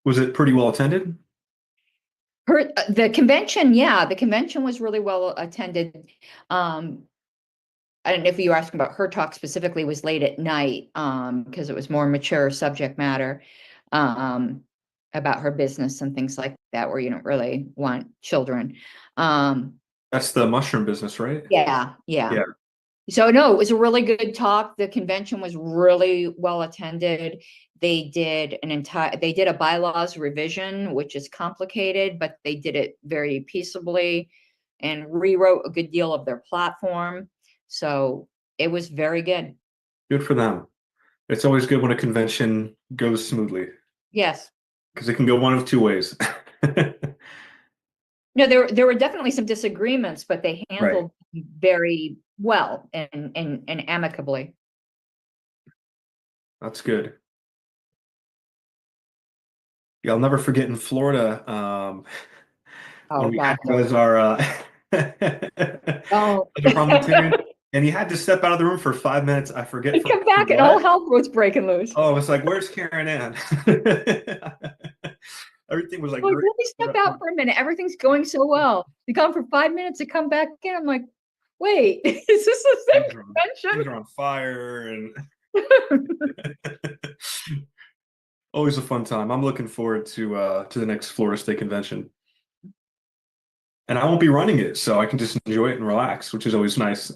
Was it pretty well attended? The convention, yeah, the convention was really well attended. I don't know if you were asking about her talk specifically, was late at night, because it was more mature subject matter, about her business and things like that, where you don't really want children. That's the mushroom business, right? Yeah. Yeah. So no, it was a really good talk. The convention was really well attended. They did a bylaws revision, which is complicated, but they did it very peaceably and rewrote a good deal of their platform. So it was very good. Good for them. It's always good when a convention goes smoothly Yes. because it can go one of two ways. No, there were definitely some disagreements, but they Right. handled very well and amicably. That's good. Yeah, I'll never forget in Florida, when Oh, we God. had was our Oh, other parliamentarian, and he had to step out of the room for 5 minutes. I forget and for come back and all what. hell was breaking loose. Oh, it's like, where's Karen Ann? Everything was like Like, great. let me step out for a minute. Everything's going so well. You gone for 5 minutes to come back in. I'm like, wait, is this the same Things convention? are on fire and always a fun time. I'm looking forward to the next Florida State Convention. And I won't be running it, so I can just enjoy it and relax, which is always nice.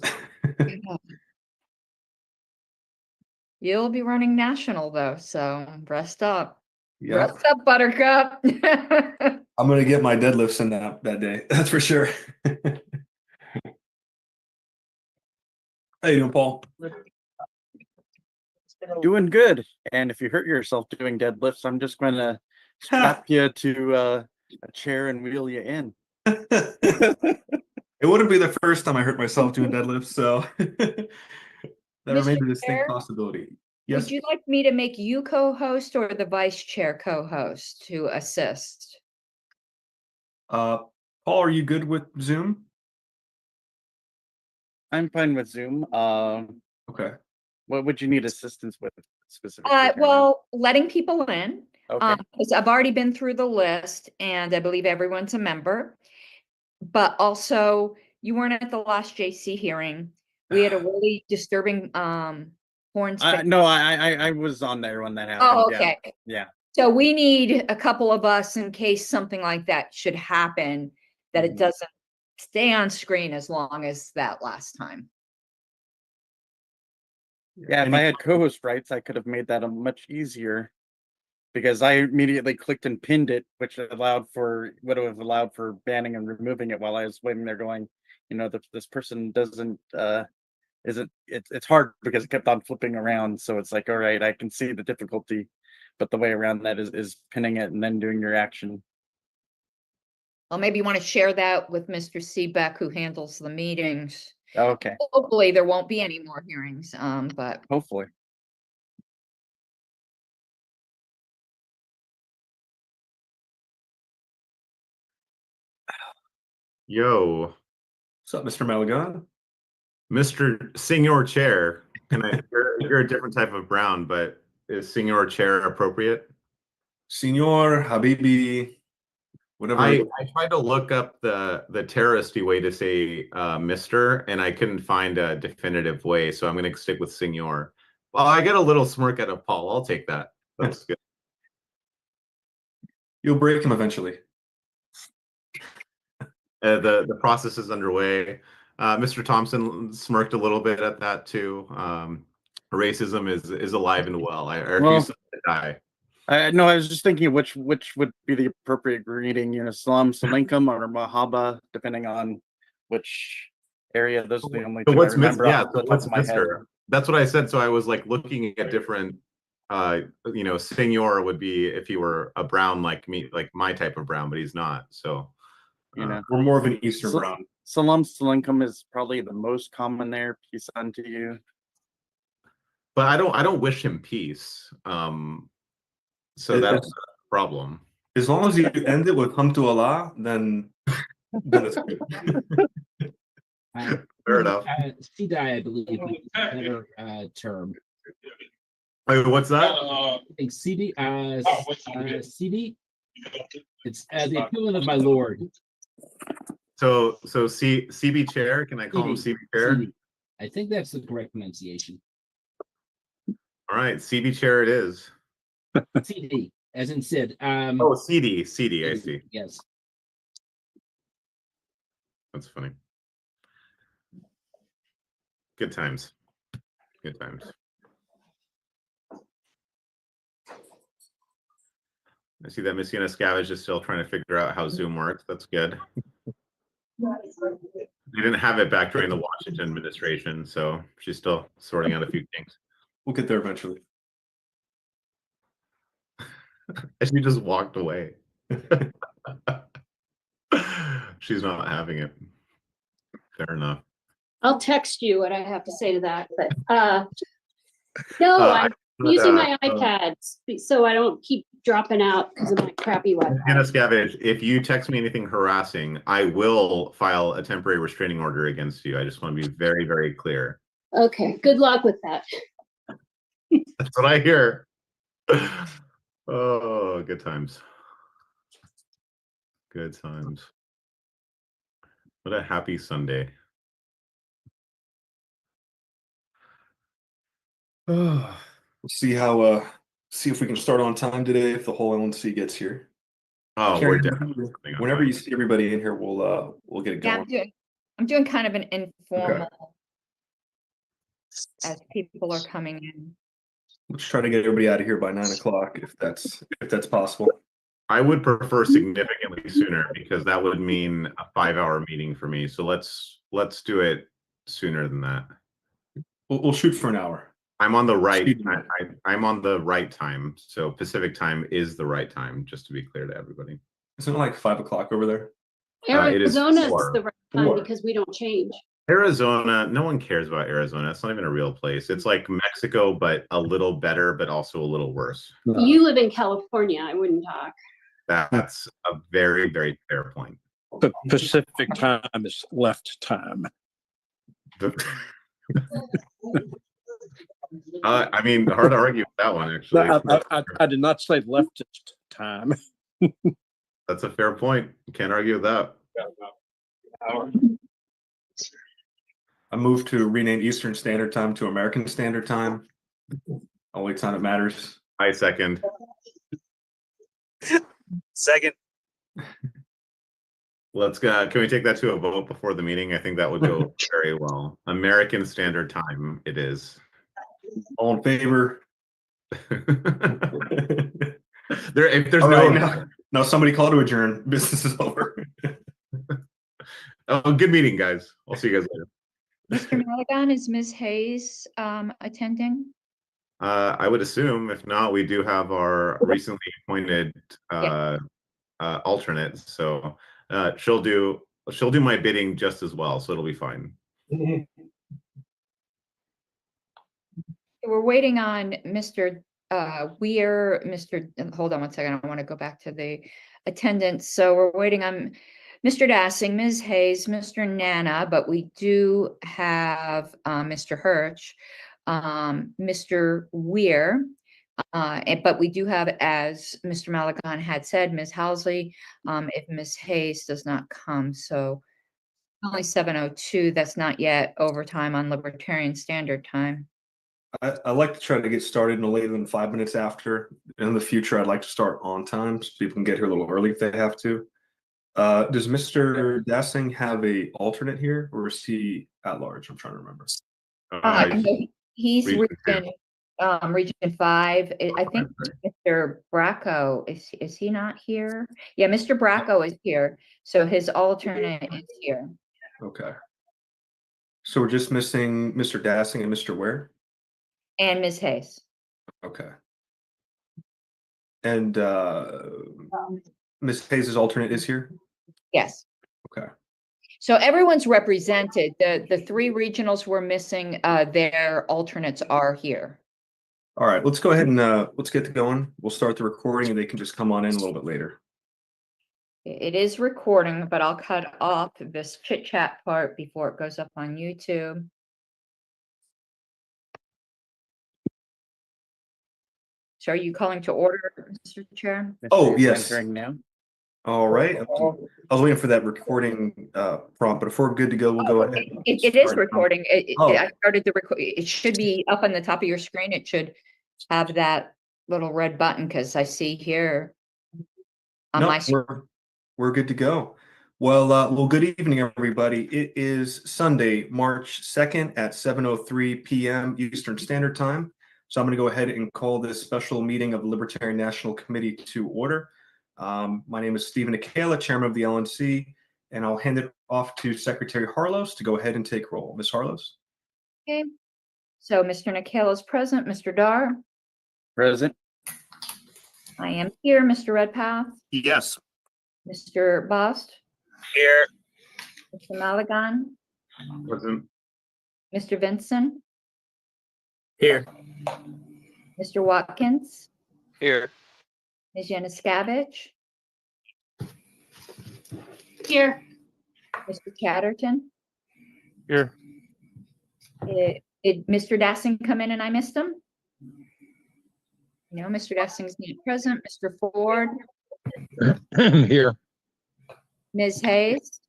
You'll be running national though, so rest up. Yeah, Rest up, Buttercup. I'm gonna get my deadlifts in that day. That's for sure. How you doing, Paul? Doing good. And if you hurt yourself doing deadlifts, I'm just going to strap you to a chair and wheel you in. It wouldn't be the first time I hurt myself doing deadlifts, so that remains a distinct possibility. Yes. Would you like me to make you co-host or the vice chair co-host to assist? Paul, are you good with Zoom? I'm fine with Zoom. Okay. What would you need assistance with specifically? Well, letting people in. Okay. Because I've already been through the list and I believe everyone's a member. But also, you weren't at the last JC hearing. We had a really disturbing horns. No, I was on there when that happened. Oh, okay. Yeah. So we need a couple of us in case something like that should happen, that it doesn't stay on screen as long as that last time. Yeah, if I had co-host rights, I could have made that a much easier because I immediately clicked and pinned it, which would have allowed for banning and removing it while I was waiting there going, this person doesn't it's hard because it kept on flipping around. So it's like, all right, I can see the difficulty, but the way around that is pinning it and then doing your action. Well, maybe you want to share that with Mr. Seebeck, who handles the meetings. Okay. Hopefully there won't be any more hearings, but hopefully. Yo. What's up, Mr. Malagon? Mr. Senior Chair. You're a different type of brown, but is Senior Chair appropriate? Senor, Habibi, whatever. I tried to look up the terroristy way to say Mr., and I couldn't find a definitive way, so I'm going to stick with Senior. Well, I get a little smirk out of Paul. I'll take that. That's good. You'll break him eventually. The process is underway. Mr. Thompson smirked a little bit at that too. Racism is alive and well. I refuse to die. No, I was just thinking which would be the appropriate greeting, Salam Salinkum or Mahaba, depending on which area. Those are the only two I remember off the top of my head. That's what I said. So I was like looking at different Senor would be if he were a brown like me, like my type of brown, but he's not. So we're more of an Eastern brown. Salam Salinkum is probably the most common there. Peace unto you. But I don't wish him peace. So that's a problem. As long as you end it with Hamdu Allah, then it's good. Fair enough. Sidi, I believe, is a better term. Wait, what's that? I think CD, CD It's the equivalent of my lord. So CB chair, can I call him CB chair? CD. I think that's the correct pronunciation. All right, CB chair it is. CD, as in Sid. Oh, CD, I see. Yes. That's funny. Good times. Good times. I see that Missy Scavenge is still trying to figure out how Zoom works. That's good. They didn't have it back during the Washington administration, so she's still sorting out a few things. We'll get there eventually. And she just walked away. She's not having it. Fair enough. I'll text you what I have to say to that, but no, I'm using my iPad so I don't keep dropping out because of my crappy Wi-Fi. Scavenge, if you text me anything harassing, I will file a temporary restraining order against you. I just want to be very, very clear. Okay, good luck with that. That's what I hear. Oh, good times. Good times. What a happy Sunday. We'll see if we can start on time today if the whole LNC gets here. Oh, Karen, we're definitely starting on whenever time. you see everybody in here, we'll get it Yeah, going. I'm doing kind of an informal as people are coming in. Let's try to get everybody out of here by 9 o'clock if that's possible. I would prefer significantly sooner because that would mean a 5-hour meeting for me. So let's do it sooner than that. We'll shoot for an hour. I'm on the right. Speed limit. I'm on the right time. So Pacific time is the right time, just to be clear to everybody. Isn't it like 5 o'clock over there? It is Arizona's 4. the right time 4. because we don't change. Arizona, no one cares about Arizona. It's not even a real place. It's like Mexico, but a little better, but also a little worse. You live in California, I wouldn't talk. That's a very, very fair point. The Pacific time is left time. I mean, hard to argue with that one, actually. I did not say leftist time. That's a fair point. Can't argue with that. I moved to rename Eastern Standard Time to American Standard Time. Only time it matters. I second. Second. Let's go. Can we take that to a vote before the meeting? I think that would go very well. American Standard Time it is. All in favor? If there's All no right, now somebody call to adjourn. Business is over. Oh, good meeting, guys. I'll see you guys later. Mr. Maligan, is Ms. Hayes attending? I would assume, if not, we do have our recently appointed alternate. So she'll do my bidding just as well. So it'll be fine. We're waiting on Mr. Weir, hold on one second. I want to go back to the attendance. So we're waiting on Mr. Dassing, Ms. Hayes, Mr. Nana, but we do have Mr. Hirsch, Mr. Weir, but we do have, as Mr. Maligan had said, Ms. Housley, if Ms. Hayes does not come. So only 7:02, that's not yet overtime on Libertarian Standard Time. I like to try to get started no later than 5 minutes after. In the future, I'd like to start on time so people can get here a little early if they have to. Does Mr. Dassing have a alternate here, or is he at large? I'm trying to remember. He's Region region 5. I think Mr. Bracco, is he not here? Yeah, Mr. Bracco is here. So his alternate is here. Okay. So we're just missing Mr. Dassing and Mr. Ware? And Ms. Hayes. Okay. And Ms. Hayes' alternate is here? Yes. Okay. So everyone's represented. The 3 regionals we're missing, their alternates are here. All right, let's go ahead and let's get going. We'll start the recording and they can just come on in a little bit later. It is recording, but I'll cut off this chit chat part before it goes up on YouTube. So are you calling to order, Mr. Chair? Oh, Mr. yes. Entering now. All right. I was waiting for that recording prompt, but if we're good to go, we'll go ahead. and It is start. recording. Oh. I started the record. It should be up on the top of your screen. It should have that little red button because I see here on No, my screen. we're good to go. Well, good evening, everybody. It is Sunday, March 2nd at 7:03 p.m. Eastern Standard Time. So I'm going to go ahead and call this special meeting of the Libertarian National Committee to order. My name is Stephen Akela, Chairman of the LNC, and I'll hand it off to Secretary Harlos to go ahead and take roll. Ms. Harlos? Okay. So Mr. Nikhil is present. Mr. Dar, Present. I am here. Mr. Redpath, Yes. Mr. Bast, Here. Mr. Malagon, Wasn't Mr. Vincent, Here. Mr. Watkins, Here. Ms. Yanuskavich, Here, Mr. Chatterton. Here. Did Mr. Dassing come in and I missed him? No, Mr. Dassing's not present. Mr. Ford, Here. Ms. Hayes.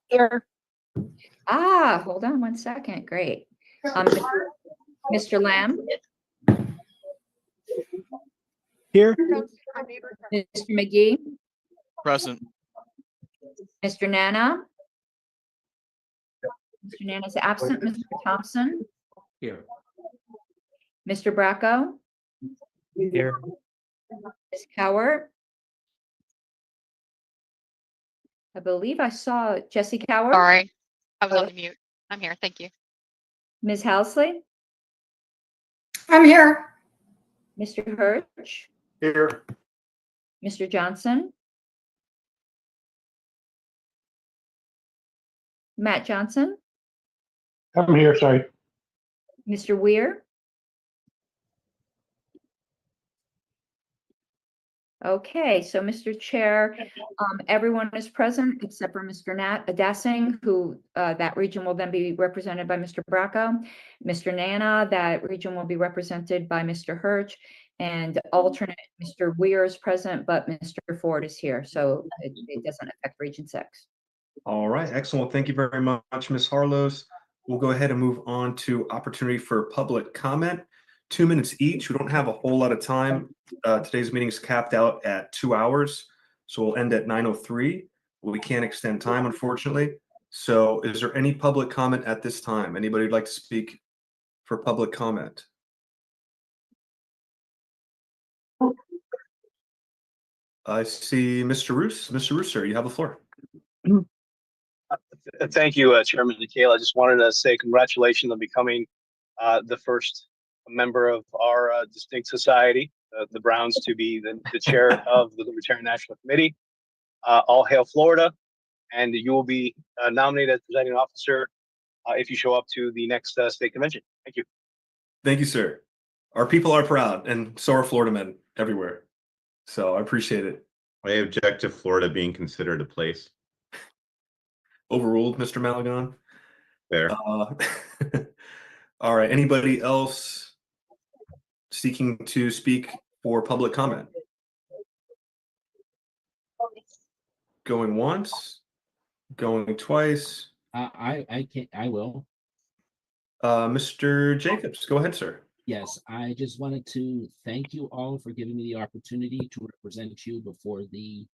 here, Hold on one second. Great. Mr. Lamb, Here. Mr. McGee, Present. Mr. Nana. Mr. Nana's absent. Mr. Thompson, Here. Mr. Bracco, Here. Ms. Cowart. I believe I saw Jesse Cowart. Sorry, I was Oh. on the mute. I'm here, thank you. Ms. Housley, I'm here. Mr. Hirsch, Here. Mr. Johnson, Matt Johnson, I'm here, sorry. Mr. Weir. Okay, so Mr. Chair, everyone is present except for Mr. Dassing, who that region will then be represented by Mr. Bracco. Mr. Nana, that region will be represented by Mr. Hirsch, and alternate Mr. Weir is present, but Mr. Ford is here, so it doesn't affect Region 6. All right, excellent. Well, thank you very much, Ms. Harlos. We'll go ahead and move on to opportunity for public comment. 2 minutes each. We don't have a whole lot of time. Today's meeting is capped out at 2 hours, so we'll end at 9:03. We can't extend time, unfortunately. So is there any public comment at this time? Anybody would like to speak for public comment? I see Mr. Roos. Mr. Roos, sir, you have the floor. Thank you, Chairman Nikhil. I just wanted to say congratulations on becoming the first member of our distinct society, the Browns, to be the chair of the Libertarian National Committee. All hail Florida, and you will be nominated as presiding officer if you show up to the next state convention. Thank you. Thank you, sir. Our people are proud, and so are Florida men everywhere. So I appreciate it. I object to Florida being considered a place. Overruled, Mr. Malagon. There. All right. Anybody else seeking to speak for public comment? Going once, going twice. I will. Mr. Jacobs, go ahead, sir. Yes, I just wanted to thank you all for giving me the opportunity to represent you before the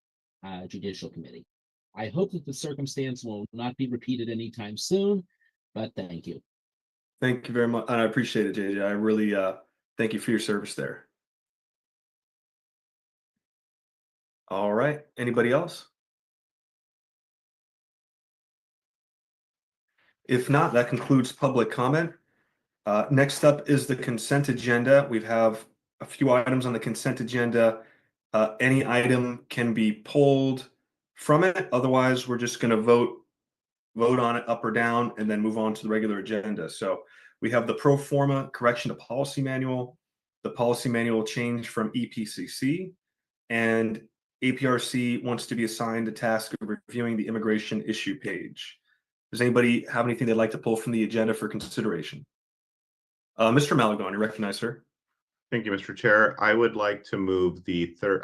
Judicial Committee. I hope that the circumstance will not be repeated anytime soon, but thank you. Thank you very much. I appreciate it, JJ. I really thank you for your service there. All right. Anybody else? If not, that concludes public comment. Next up is the consent agenda. We have a few items on the consent agenda. Any item can be pulled from it. Otherwise, we're just going to vote on it up or down and then move on to the regular agenda. So we have the pro forma correction to policy manual, the policy manual change from EPCC, and APRC wants to be assigned the task of reviewing the immigration issue page. Does anybody have anything they'd like to pull from the agenda for consideration? Mr. Malagon, you recognize, sir. Thank you, Mr. Chair. I would like to move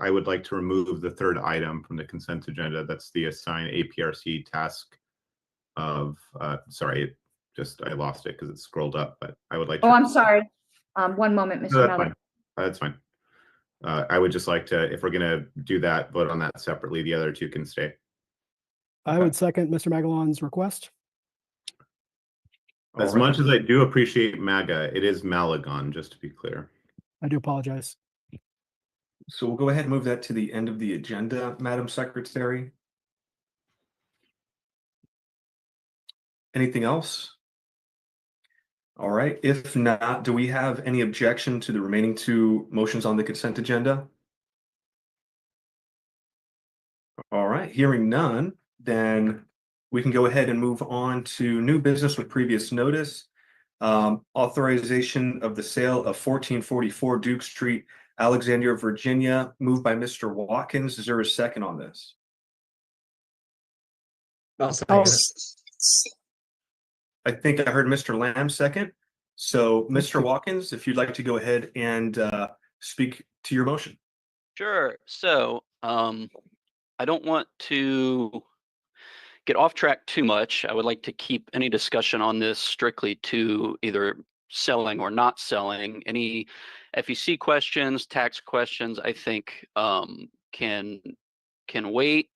I would like to remove the third item from the consent agenda. That's the assign APRC task of, sorry, I lost it because it scrolled up, but I would like to. Oh, I'm sorry. One moment, No, Mr. that's Miller. fine. That's fine. I would just like to, if we're gonna do that, vote on that separately. The other two can stay. I would second Mr. Magalon's request. As much as I do appreciate MAGA, it is Malagon, just to be clear. I do apologize. So we'll go ahead and move that to the end of the agenda, Madam Secretary. Anything else? All right, if not, do we have any objection to the remaining two motions on the consent agenda? All right, hearing none, then we can go ahead and move on to new business with previous notice. Authorization of the sale of 1444 Duke Street, Alexandria, Virginia, moved by Mr. Watkins. Is there a second on this? Oh, I think I heard Mr. Lamb second. So Mr. Watkins, if you'd like to go ahead and speak to your motion. Sure. So I don't want to get off track too much. I would like to keep any discussion on this strictly to either selling or not selling. Any FEC questions, tax questions, I think can wait.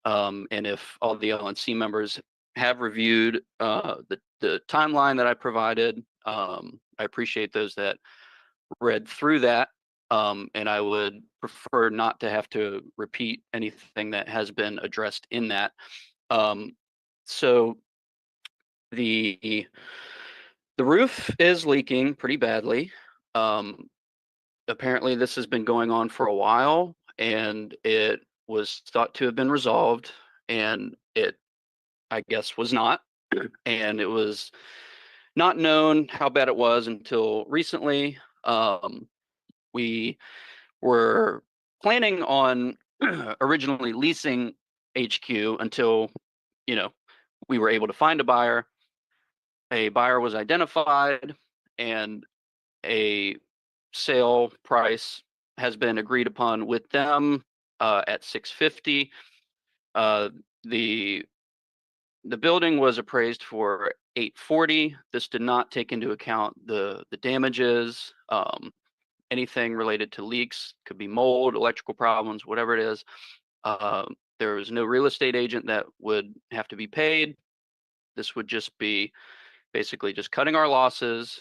And if all the LNC members have reviewed the timeline that I provided, I appreciate those that read through that. And I would prefer not to have to repeat anything that has been addressed in that. So the roof is leaking pretty badly. Apparently this has been going on for a while, and it was thought to have been resolved, and it, I guess, was not. And it was not known how bad it was until recently. We were planning on originally leasing HQ until, we were able to find a buyer. A buyer was identified, and a sale price has been agreed upon with them at $650. The building was appraised for $840. This did not take into account the damages, anything related to leaks, could be mold, electrical problems, whatever it is. There was no real estate agent that would have to be paid. This would just be basically just cutting our losses,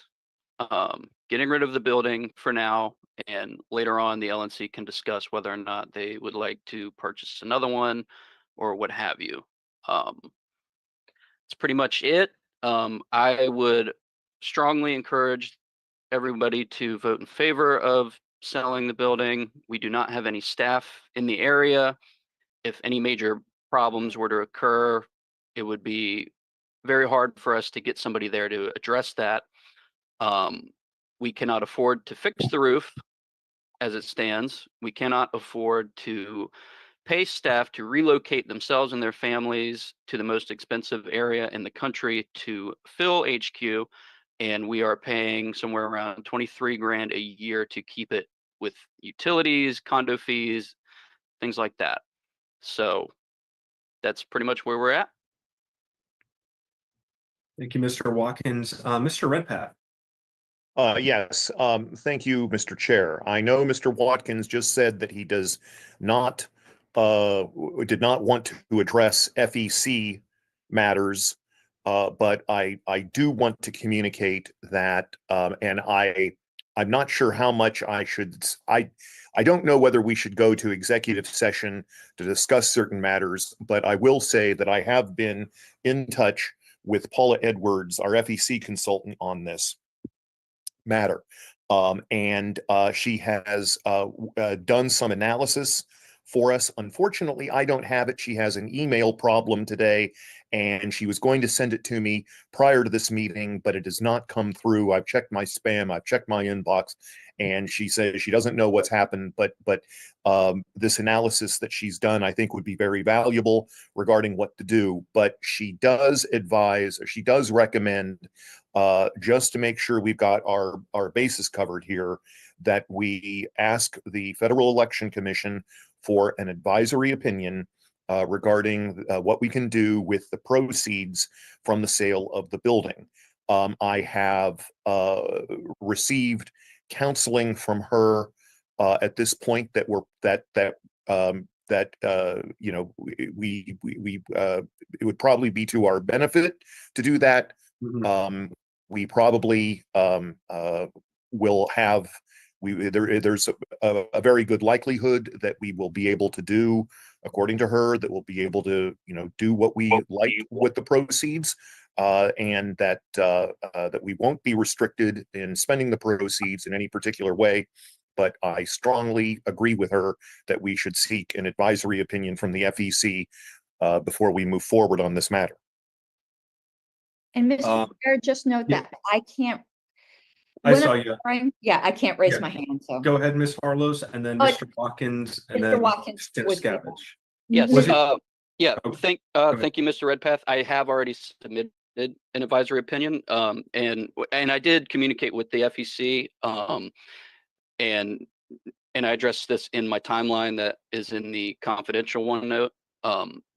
getting rid of the building for now, and later on the LNC can discuss whether or not they would like to purchase another one or what have you. That's pretty much it. I would strongly encourage everybody to vote in favor of selling the building. We do not have any staff in the area. If any major problems were to occur, it would be very hard for us to get somebody there to address that. We cannot afford to fix the roof as it stands. We cannot afford to pay staff to relocate themselves and their families to the most expensive area in the country to fill HQ. And we are paying somewhere around 23 grand a year to keep it with utilities, condo fees, things like that. So that's pretty much where we're at. Thank you, Mr. Watkins. Mr. Redpath. Yes, thank you, Mr. Chair. I know Mr. Watkins just said that he did not want to address FEC matters, but I do want to communicate that, and I'm not sure how much I don't know whether we should go to executive session to discuss certain matters, but I will say that I have been in touch with Paula Edwards, our FEC consultant, on this matter. And she has done some analysis for us. Unfortunately, I don't have it. She has an email problem today, and she was going to send it to me prior to this meeting, but it has not come through. I've checked my spam, I've checked my inbox, and she says she doesn't know what's happened, but this analysis that she's done, I think, would be very valuable regarding what to do. But she does advise, or she does recommend, just to make sure we've got our bases covered here, that we ask the Federal Election Commission for an advisory opinion regarding what we can do with the proceeds from the sale of the building. I have received counseling from her at this point that you know, it would probably be to our benefit to do that. We probably will have there's a very good likelihood that we will be able to do, according to her, that we'll be able to, you know, do what we like with the proceeds, and that we won't be restricted in spending the proceeds in any particular way. But I strongly agree with her that we should seek an advisory opinion from the FEC before we move forward on this matter. And Mr. Chair, just note yeah. that I can't. I when saw I'm you. trying- Yeah, I can't raise Yeah. my hand, so. Go ahead, Ms. Harlows, and then Oh, Mr. Watkins, and Mr. then Watkins was- Scavenge. Yes, Was it- yeah, Oh, thank you, Mr. Redpath. I have already submitted an advisory opinion, and I did communicate with the FEC, and I addressed this in my timeline that is in the confidential OneNote.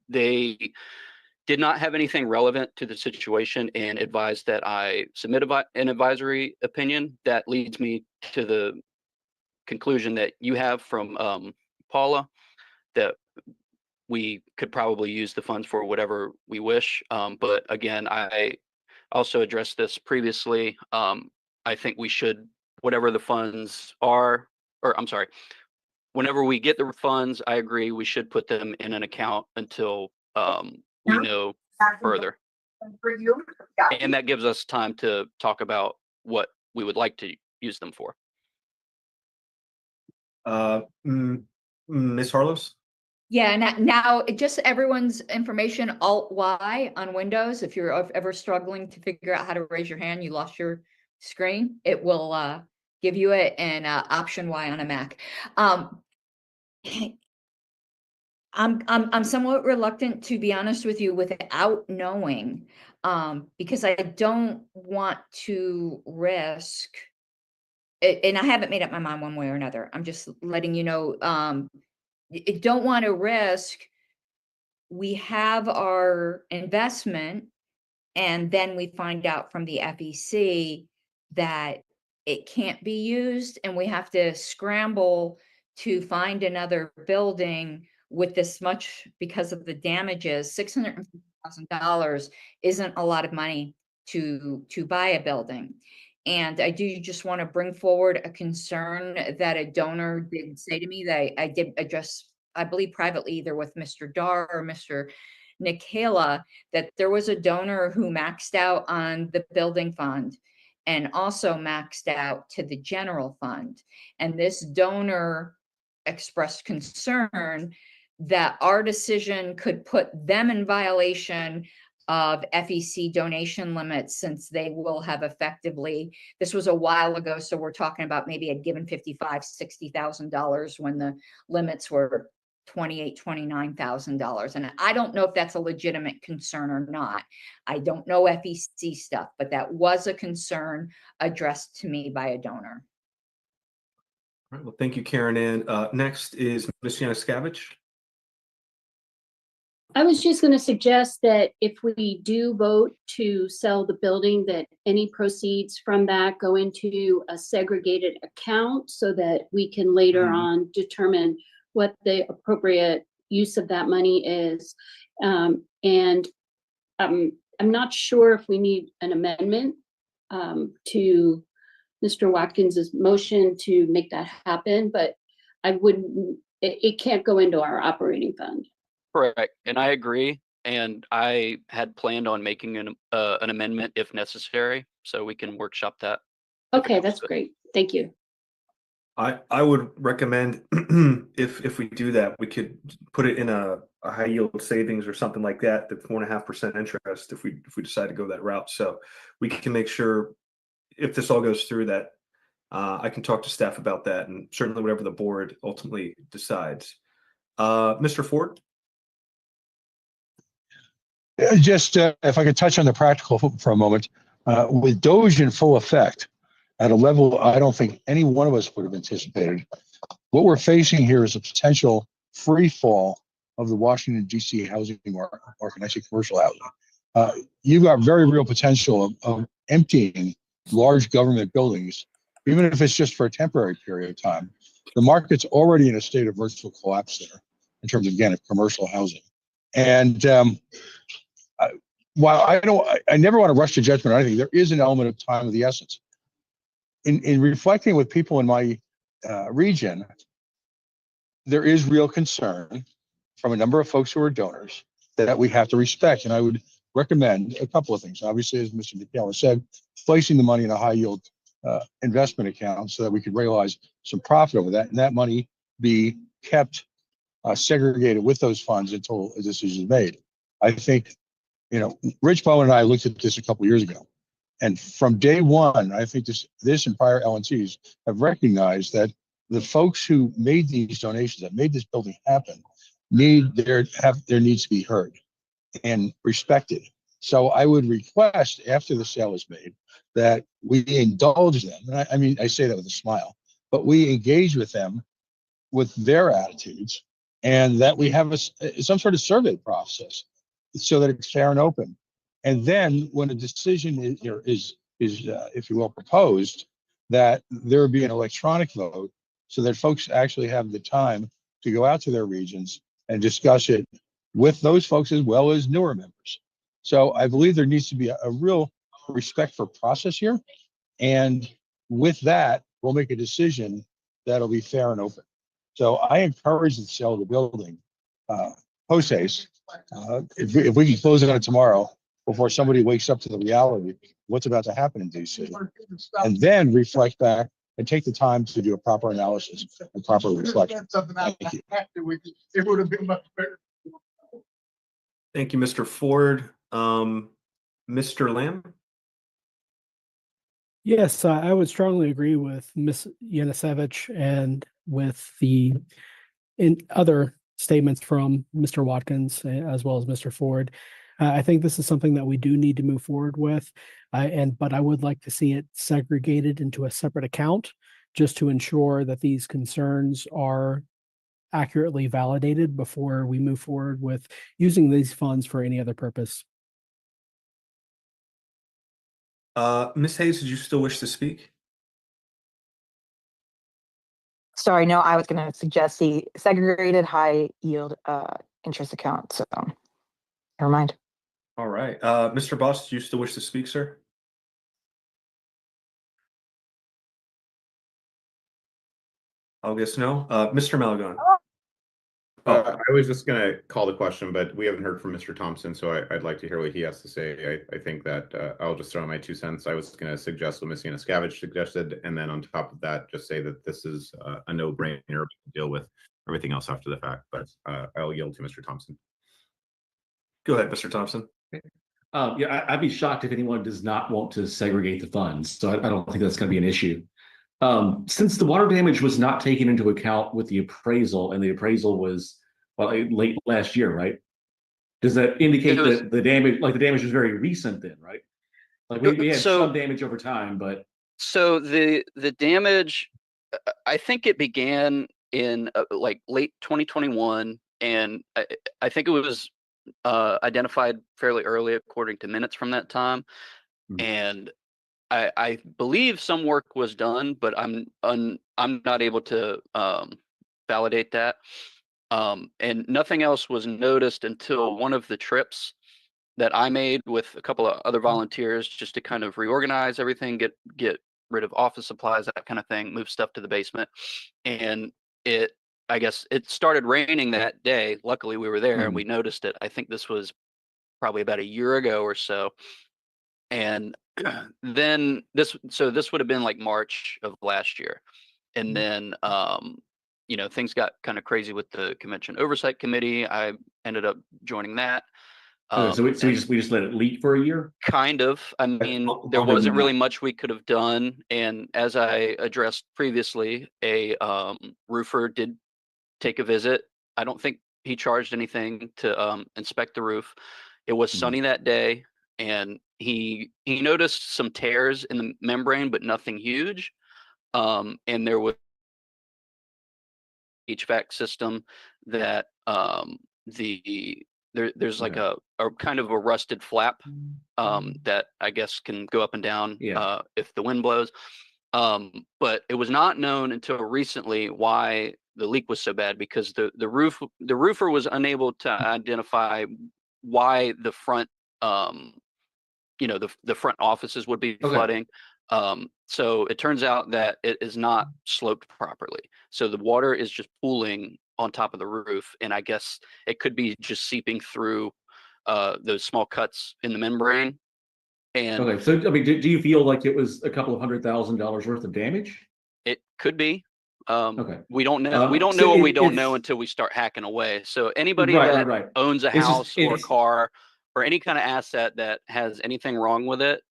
They did not have anything relevant to the situation and advised that I submit an advisory opinion. That leads me to the conclusion that you have from Paula, that we could probably use the funds for whatever we wish. But again, I also addressed this previously. I think we should, whatever the funds are, or I'm sorry, whenever we get the funds, I agree we should put them in an account until we know further. And that gives us time to talk about what we would like to use them for. Ms. Harlows? Yeah, now just everyone's information, Alt-Y on Windows. If you're ever struggling to figure out how to raise your hand, you lost your screen, it will give you it, and Option Y on a Mac. I'm somewhat reluctant, to be honest with you, without knowing, because I don't want to risk it, and I haven't made up my mind one way or another. I'm just letting you know, I don't want to risk. We have our investment, and then we find out from the FEC that it can't be used, and we have to scramble to find another building with this much because of the damages. $650,000 isn't a lot of money to buy a building. And I do just want to bring forward a concern that a donor did say to me that I did address, I believe privately, either with Mr. Dar or Mr. Nikela, that there was a donor who maxed out on the building fund and also maxed out to the general fund. And this donor expressed concern that our decision could put them in violation of FEC donation limits, since they will have effectively, this was a while ago, so we're talking about maybe I'd given $55,000, $60,000 when the limits were $28,000, $29,000. And I don't know if that's a legitimate concern or not. I don't know FEC stuff, but that was a concern addressed to me by a donor. All right, well, thank you, Karen Ann. Next is Ms. Scavenge. I was just going to suggest that if we do vote to sell the building, that any proceeds from that go into a segregated account so that we can later on determine what the appropriate use of that money is. And I'm not sure if we need an amendment to Mr. Watkins's motion to make that happen, but I wouldn't, it can't go into our operating fund. Correct, and I agree. And I had planned on making an amendment if necessary, so we can workshop that. Okay, that's great. Thank you. I would recommend if we do that, we could put it in a high yield savings or something like that, that's 4.5% interest if we decide to go that route. So we can make sure, if this all goes through, that I can talk to staff about that, and certainly whatever the board ultimately decides. Mr. Ford? Just if I could touch on the practical for a moment, with Doge in full effect, at a level I don't think any one of us would have anticipated. What we're facing here is a potential free fall of the Washington, D.C. housing market, I say commercial housing. You've got very real potential of emptying large government buildings, even if it's just for a temporary period of time. The market's already in a state of virtual collapse there in terms, again, of commercial housing. And while I never want to rush to judgment or anything, there is an element of time of the essence. In reflecting with people in my region, there is real concern from a number of folks who are donors that we have to respect. And I would recommend a couple of things. Obviously, as Mr. McKellen said, placing the money in a high yield investment account so that we could realize some profit over that, and that money be kept segregated with those funds until a decision is made. I think, Rich Bowen and I looked at this a couple of years ago. And from day one, I think this and prior LNCs have recognized that the folks who made these donations, that made this building happen, their needs to be heard and respected. So I would request, after the sale is made, that we indulge them. And I mean, I say that with a smile, but we engage with them with their attitudes, and that we have some sort of survey process so that it's fair and open. And then when a decision is if you will, proposed, that there be an electronic vote so that folks actually have the time to go out to their regions and discuss it with those folks as well as newer members. So I believe there needs to be a real respect for process here. And with that, we'll make a decision that'll be fair and open. So I encourage the sale of the building post haste. If we can close it on tomorrow before somebody wakes up to the reality of what's about to happen in DC, and then reflect back and take the time to do a proper analysis and proper reflection. Thank you. It would have been much better. Thank you, Mr. Ford. Mr. Lamb? Yes, I would strongly agree with Ms. Yanisevich and with in other statements from Mr. Watkins as well as Mr. Ford. I think this is something that we do need to move forward with, but I would like to see it segregated into a separate account just to ensure that these concerns are accurately validated before we move forward with using these funds for any other purpose. Ms. Hayes, did you still wish to speak? Sorry, no, I was going to suggest the segregated high yield interest account. So never mind. All right. Mr. Boss, do you still wish to speak, sir? I'll guess no. Mr. Malagon. I was just going to call the question, but we haven't heard from Mr. Thompson, so I'd like to hear what he has to say. I think that I'll just throw in my 2 cents. I was going to suggest what Ms. Yanisevich suggested, and then on top of that, just say that this is a no-brainer to deal with everything else after the fact. But I'll yield to Mr. Thompson. Go ahead, Mr. Thompson. Yeah, I'd be shocked if anyone does not want to segregate the funds. So I don't think that's going to be an issue. Since the water damage was not taken into account with the appraisal, and the appraisal was late last year, right? Does that indicate that the damage was very recent then, right? Like we had some damage over time, but so the damage, I think it began in late 2021, and I think it was identified fairly early according to minutes from that time, and I believe some work was done, but I'm not able to validate that. And nothing else was noticed until one of the trips that I made with a couple of other volunteers just to kind of reorganize everything, get rid of office supplies, that kind of thing, move stuff to the basement. And I guess it started raining that day. Luckily we were there and we noticed it. I think this was probably about a year ago or so. And then this would have been like March of last year. And then things got kind of crazy with the Convention Oversight Committee. I ended up joining that. So we just let it leak for a year? Kind of. I mean, there wasn't really much we could have done. And as I addressed previously, a roofer did take a visit. I don't think he charged anything to inspect the roof. It was sunny that day. and he noticed some tears in the membrane, but nothing huge. And there was HVAC system that there's like a kind of a rusted flap that I guess can go up and down if the wind blows. But it was not known until recently why the leak was so bad, because the roofer was unable to identify why the front the front offices would be flooding. So it turns out that it is not sloped properly. So the water is just pooling on top of the roof. And I guess it could be just seeping through those small cuts in the membrane. And Okay, so I mean, do you feel like it was a couple of $100,000 worth of damage? it could be. Okay. We don't know. We don't So know what we don't it's- know until we start hacking away. So anybody Right, that right. owns a It's just- house or a it's- car or any kind of asset that has anything wrong with it,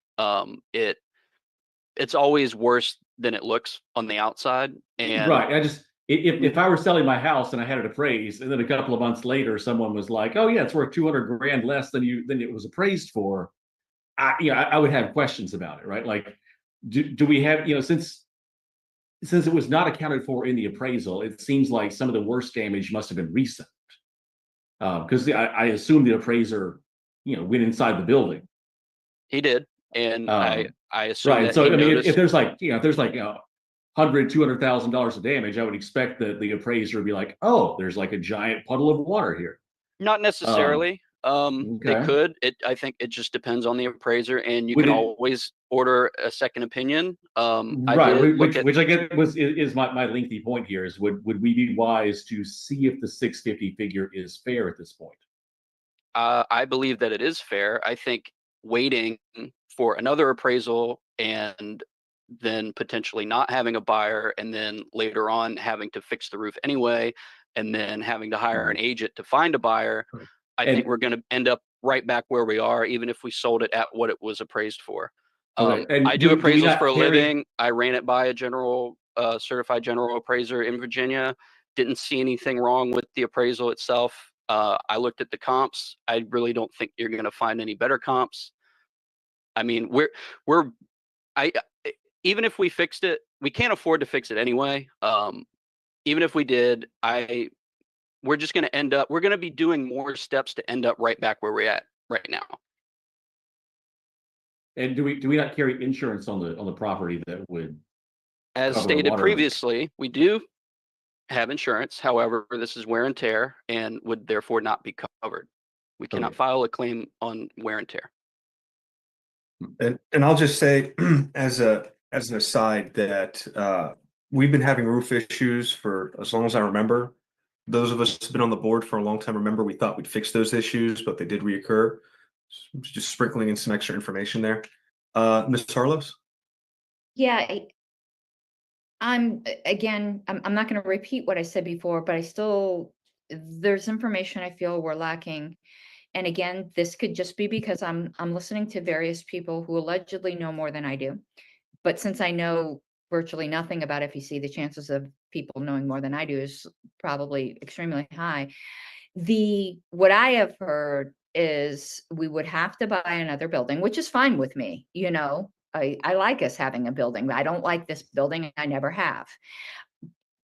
it's always worse than it looks on the outside. And Right. If I were selling my house and I had it appraised, and then a couple of months later, someone was like, "Oh yeah, it's worth 200 grand less than it was appraised for," I would have questions about it, right? Like, do we have, since it was not accounted for in the appraisal, it seems like some of the worst damage must have been recent. Because I assume the appraiser, went inside the building. he did, and I assume Right. that So he I mean, noticed. if there's like, $100,000-$200,000 of damage, I would expect that the appraiser would be like, "Oh, there's like a giant puddle of water here." Not necessarily. They okay. could. I think it just depends on the appraiser, and you Would can it- always order a second opinion. Right, which I get is my lengthy point here is would we be wise to see if the 650 figure is fair at this point? I believe that it is fair. I think waiting for another appraisal and then potentially not having a buyer, and then later on having to fix the roof anyway, and then having to hire an agent to find a buyer, I think And- we're going to end up right back where we are, even if we sold it at what it was appraised for. Okay, and I do do we appraisals not for a carry- living. I ran it by a certified general appraiser in Virginia. Didn't see anything wrong with the appraisal itself. I looked at the comps. I really don't think you're going to find any better comps. I mean, even if we fixed it, we can't afford to fix it anyway. Even if we did, we're just going to end up, we're going to be doing more steps to end up right back where we're at right now. And do we not carry insurance on the property that would, As cover a stated water leak? previously, we do have insurance. However, this is wear and tear and would therefore not be covered. We cannot Okay. file a claim on wear and tear. And I'll just say as an aside that we've been having roof issues for as long as I remember. Those of us who've been on the board for a long time remember we thought we'd fix those issues, but they did reoccur. Just sprinkling in some extra information there. Ms. Harlows? Yeah, I'm not going to repeat what I said before, but there's information I feel we're lacking. And again, this could just be because I'm listening to various people who allegedly know more than I do. But since I know virtually nothing about FEC, the chances of people knowing more than I do is probably extremely high. What I have heard is we would have to buy another building, which is fine with me. I like us having a building. I don't like this building. I never have.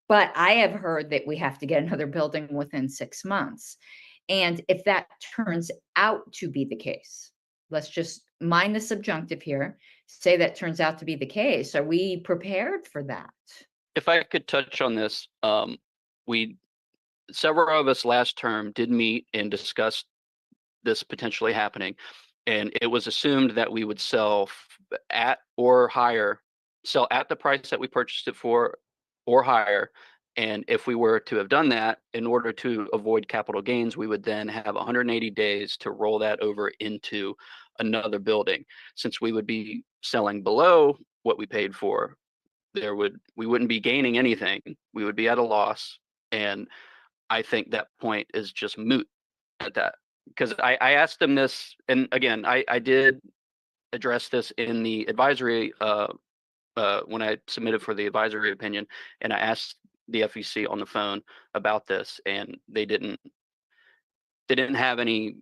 But I have heard that we have to get another building within 6 months. And if that turns out to be the case, let's just mind the subjunctive here, say that turns out to be the case. Are we prepared for that? If I could touch on this, several of us last term did meet and discuss this potentially happening. And it was assumed that we would sell at the price that we purchased it for or higher. And if we were to have done that, in order to avoid capital gains, we would then have 180 days to roll that over into another building. Since we would be selling below what we paid for, we wouldn't be gaining anything. We would be at a loss. And I think that point is just moot at that. Because I asked them this, and again, I did address this in the advisory when I submitted for the advisory opinion, and I asked the FEC on the phone about this, and they didn't have any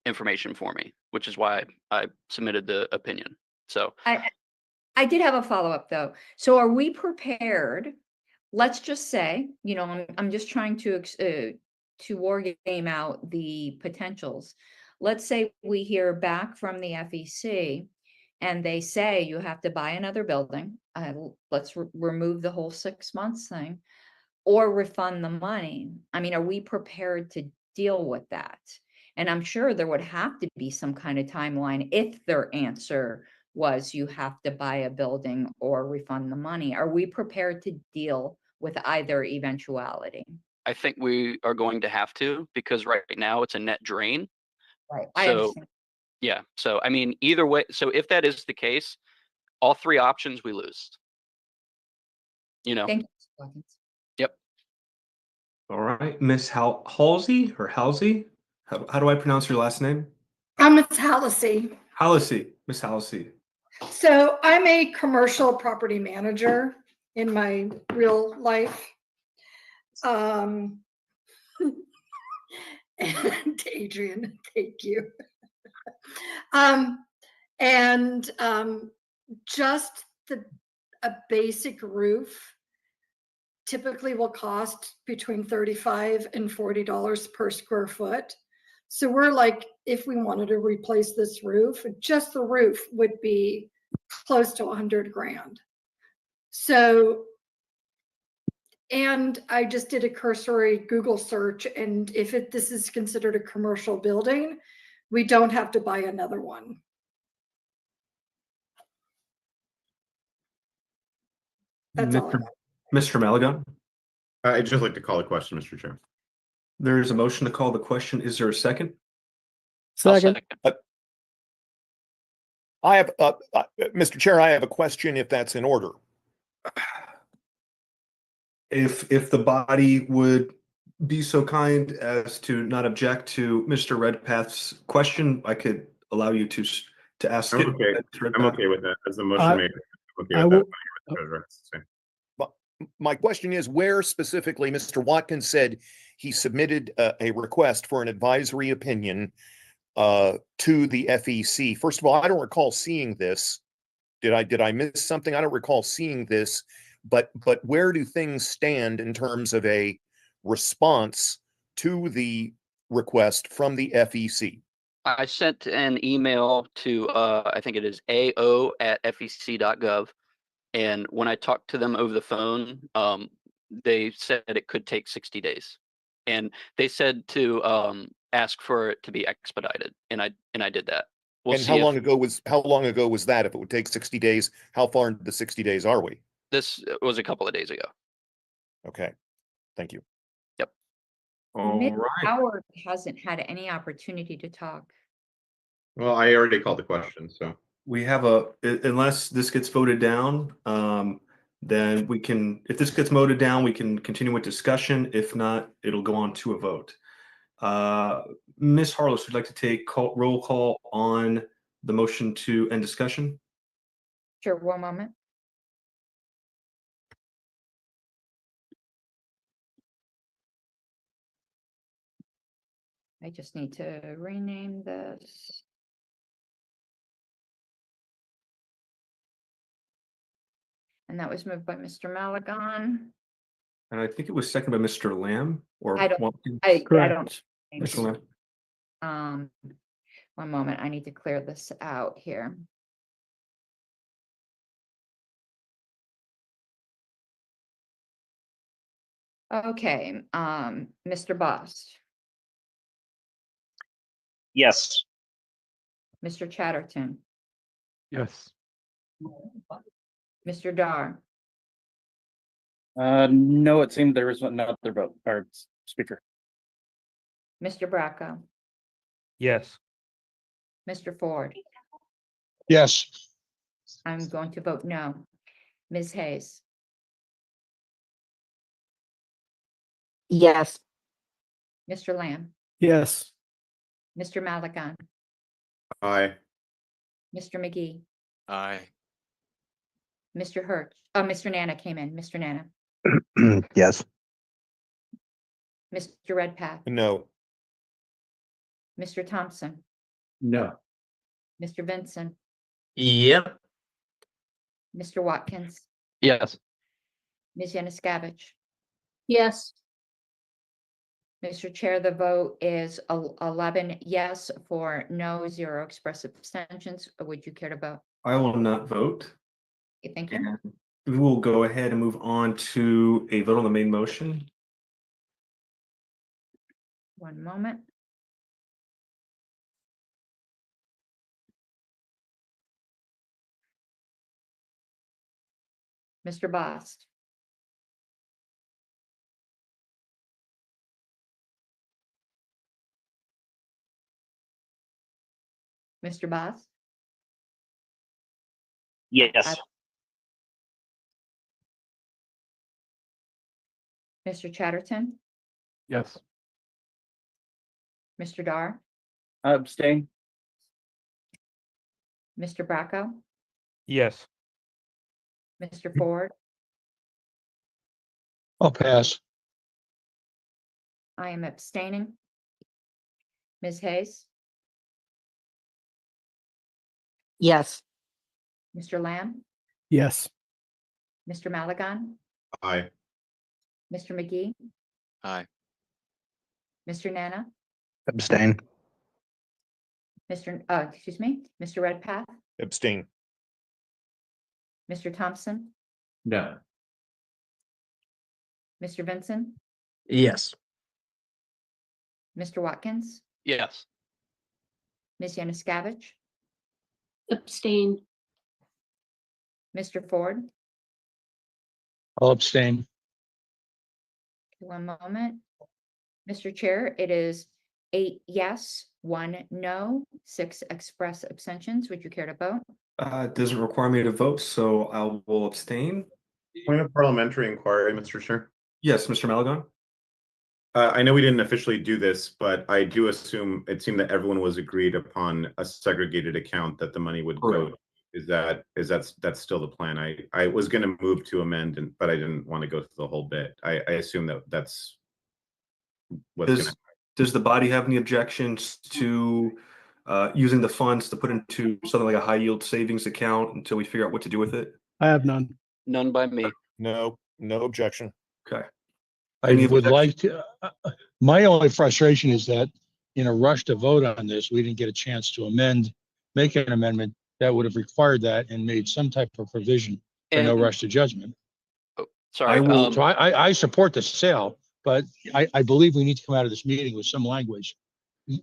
information for me, which is why I submitted the opinion. So I did have a follow-up though. So are we prepared? Let's just say, I'm just trying to war game out the potentials. Let's say we hear back from the FEC and they say you have to buy another building. Let's remove the whole 6 months thing or refund the money. I mean, are we prepared to deal with that? And I'm sure there would have to be some kind of timeline if their answer was you have to buy a building or refund the money. Are we prepared to deal with either eventuality? I think we are going to have to, because right now it's a net drain. Right. I So understand. yeah, so I mean, either way, so if that is the case, all three options we lose. Thank you. Yep. All right, Miss Halsey or Halsey? How do I pronounce your last name? It's Halsey. Halsey, Miss Halsey. So I'm a commercial property manager in my real life. And Adrian, thank you. Just a basic roof typically will cost between $35 and $40 per square foot. So we're like, if we wanted to replace this roof, just the roof would be close to 100 grand. So, and I just did a cursory Google search, and if this is considered a commercial building, we don't have to buy another one. That's all I got. Mr. Malagon? I'd just like to call a question, Mr. Chair. There is a motion to call the question. Is there a second? Second. I have, Mr. Chair, I have a question if that's in order. If the body would be so kind as to not object to Mr. Redpath's question, I could allow you to ask I'm it. okay. I'm okay with that. As the motion made, I'm okay I with will- that. But my question is, where specifically Mr. Watkins said he submitted a request for an advisory opinion to the FEC. First of all, I don't recall seeing this. Did I miss something? I don't recall seeing this, but where do things stand in terms of a response to the request from the FEC? I sent an email to, I think it is ao@fec.gov. And when I talked to them over the phone, they said it could take 60 days. And they said to ask for it to be expedited. And I did that. We'll And see how long ago was that? If it would take 60 days, how far into the 60 days are we? This was a couple of days ago. Okay, thank you. Yep. All Miss right. Howard hasn't had any opportunity to talk. Well, I already called the question, so. We have unless this gets voted down, then we can, if this gets voted down, we can continue with discussion. If not, it'll go on to a vote. Ms. Harless, would you like to take roll call on the motion to end discussion? Sure, one moment. I just need to rename this. And that was moved by Mr. Malagon. And I think it was seconded by Mr. Lamb or I don't- Watkins. I don't. Correct. Mr. Lamb. One moment, I need to clear this out here. Okay, Mr. Boss, Yes. Mr. Chatterton, Yes. Mr. Dar, No, it seemed there was another vote or speaker. Mr. Bracco, Yes. Mr. Ford. Yes. I'm going to vote no. Ms. Hayes, Yes. Mr. Lamb, Yes. Mr. Malagon, Aye. Mr. McGee, Aye. Mr. Hirsch. Oh, Mr. Nana came in. Mr. Nana, Yes. Mr. Redpath, No. Mr. Thompson, No. Mr. Vincent, Yep. Mr. Watkins, Yes. Ms. Yanuskevich. Yes. Mr. Chair, the vote is 11 yes, 4 no, 0 express abstentions. Would you care to vote? I will not vote. Okay, thank you. And we will go ahead and move on to a vote on the main motion. One moment. Mr. Bost, Mr. Bost, Yes. Mr. Chatterton, Yes. Mr. Dar, Abstain. Mr. Bracco, Yes. Mr. Ford. I'll pass. I am abstaining. Ms. Hayes, Yes. Mr. Lamb, Yes. Mr. Maligan, Aye. Mr. McGee, Aye. Mr. Nana, Abstain. excuse me, Mr. Redpath, Abstain. Mr. Thompson, No. Mr. Vincent, Yes. Mr. Watkins, Yes. Ms. Yanuskevich, Abstain. Mr. Ford. I'll abstain. One moment. Mr. Chair, it is 8 yes, 1 no, 6 express abstentions. Would you care to vote? It doesn't require me to vote, so I will abstain. Point of parliamentary inquiry, Mr. Chair. Yes, Mr. Maligan. I know we didn't officially do this, but I do assume it seemed that everyone was agreed upon a segregated account that the money would go. That's still the plan? I was going to move to amend, but I didn't want to go through the whole bit. I assume that's what's going to. Does the body have any objections to using the funds to put into something like a high yield savings account until we figure out what to do with it? I have none. None by me. No objection. Okay. I would like to, my only frustration is that in a rush to vote on this, we didn't get a chance to make an amendment that would have required that and made some type of provision for no And- rush to judgment. Sorry. So I support the sale, but I believe we need to come out of this meeting with some language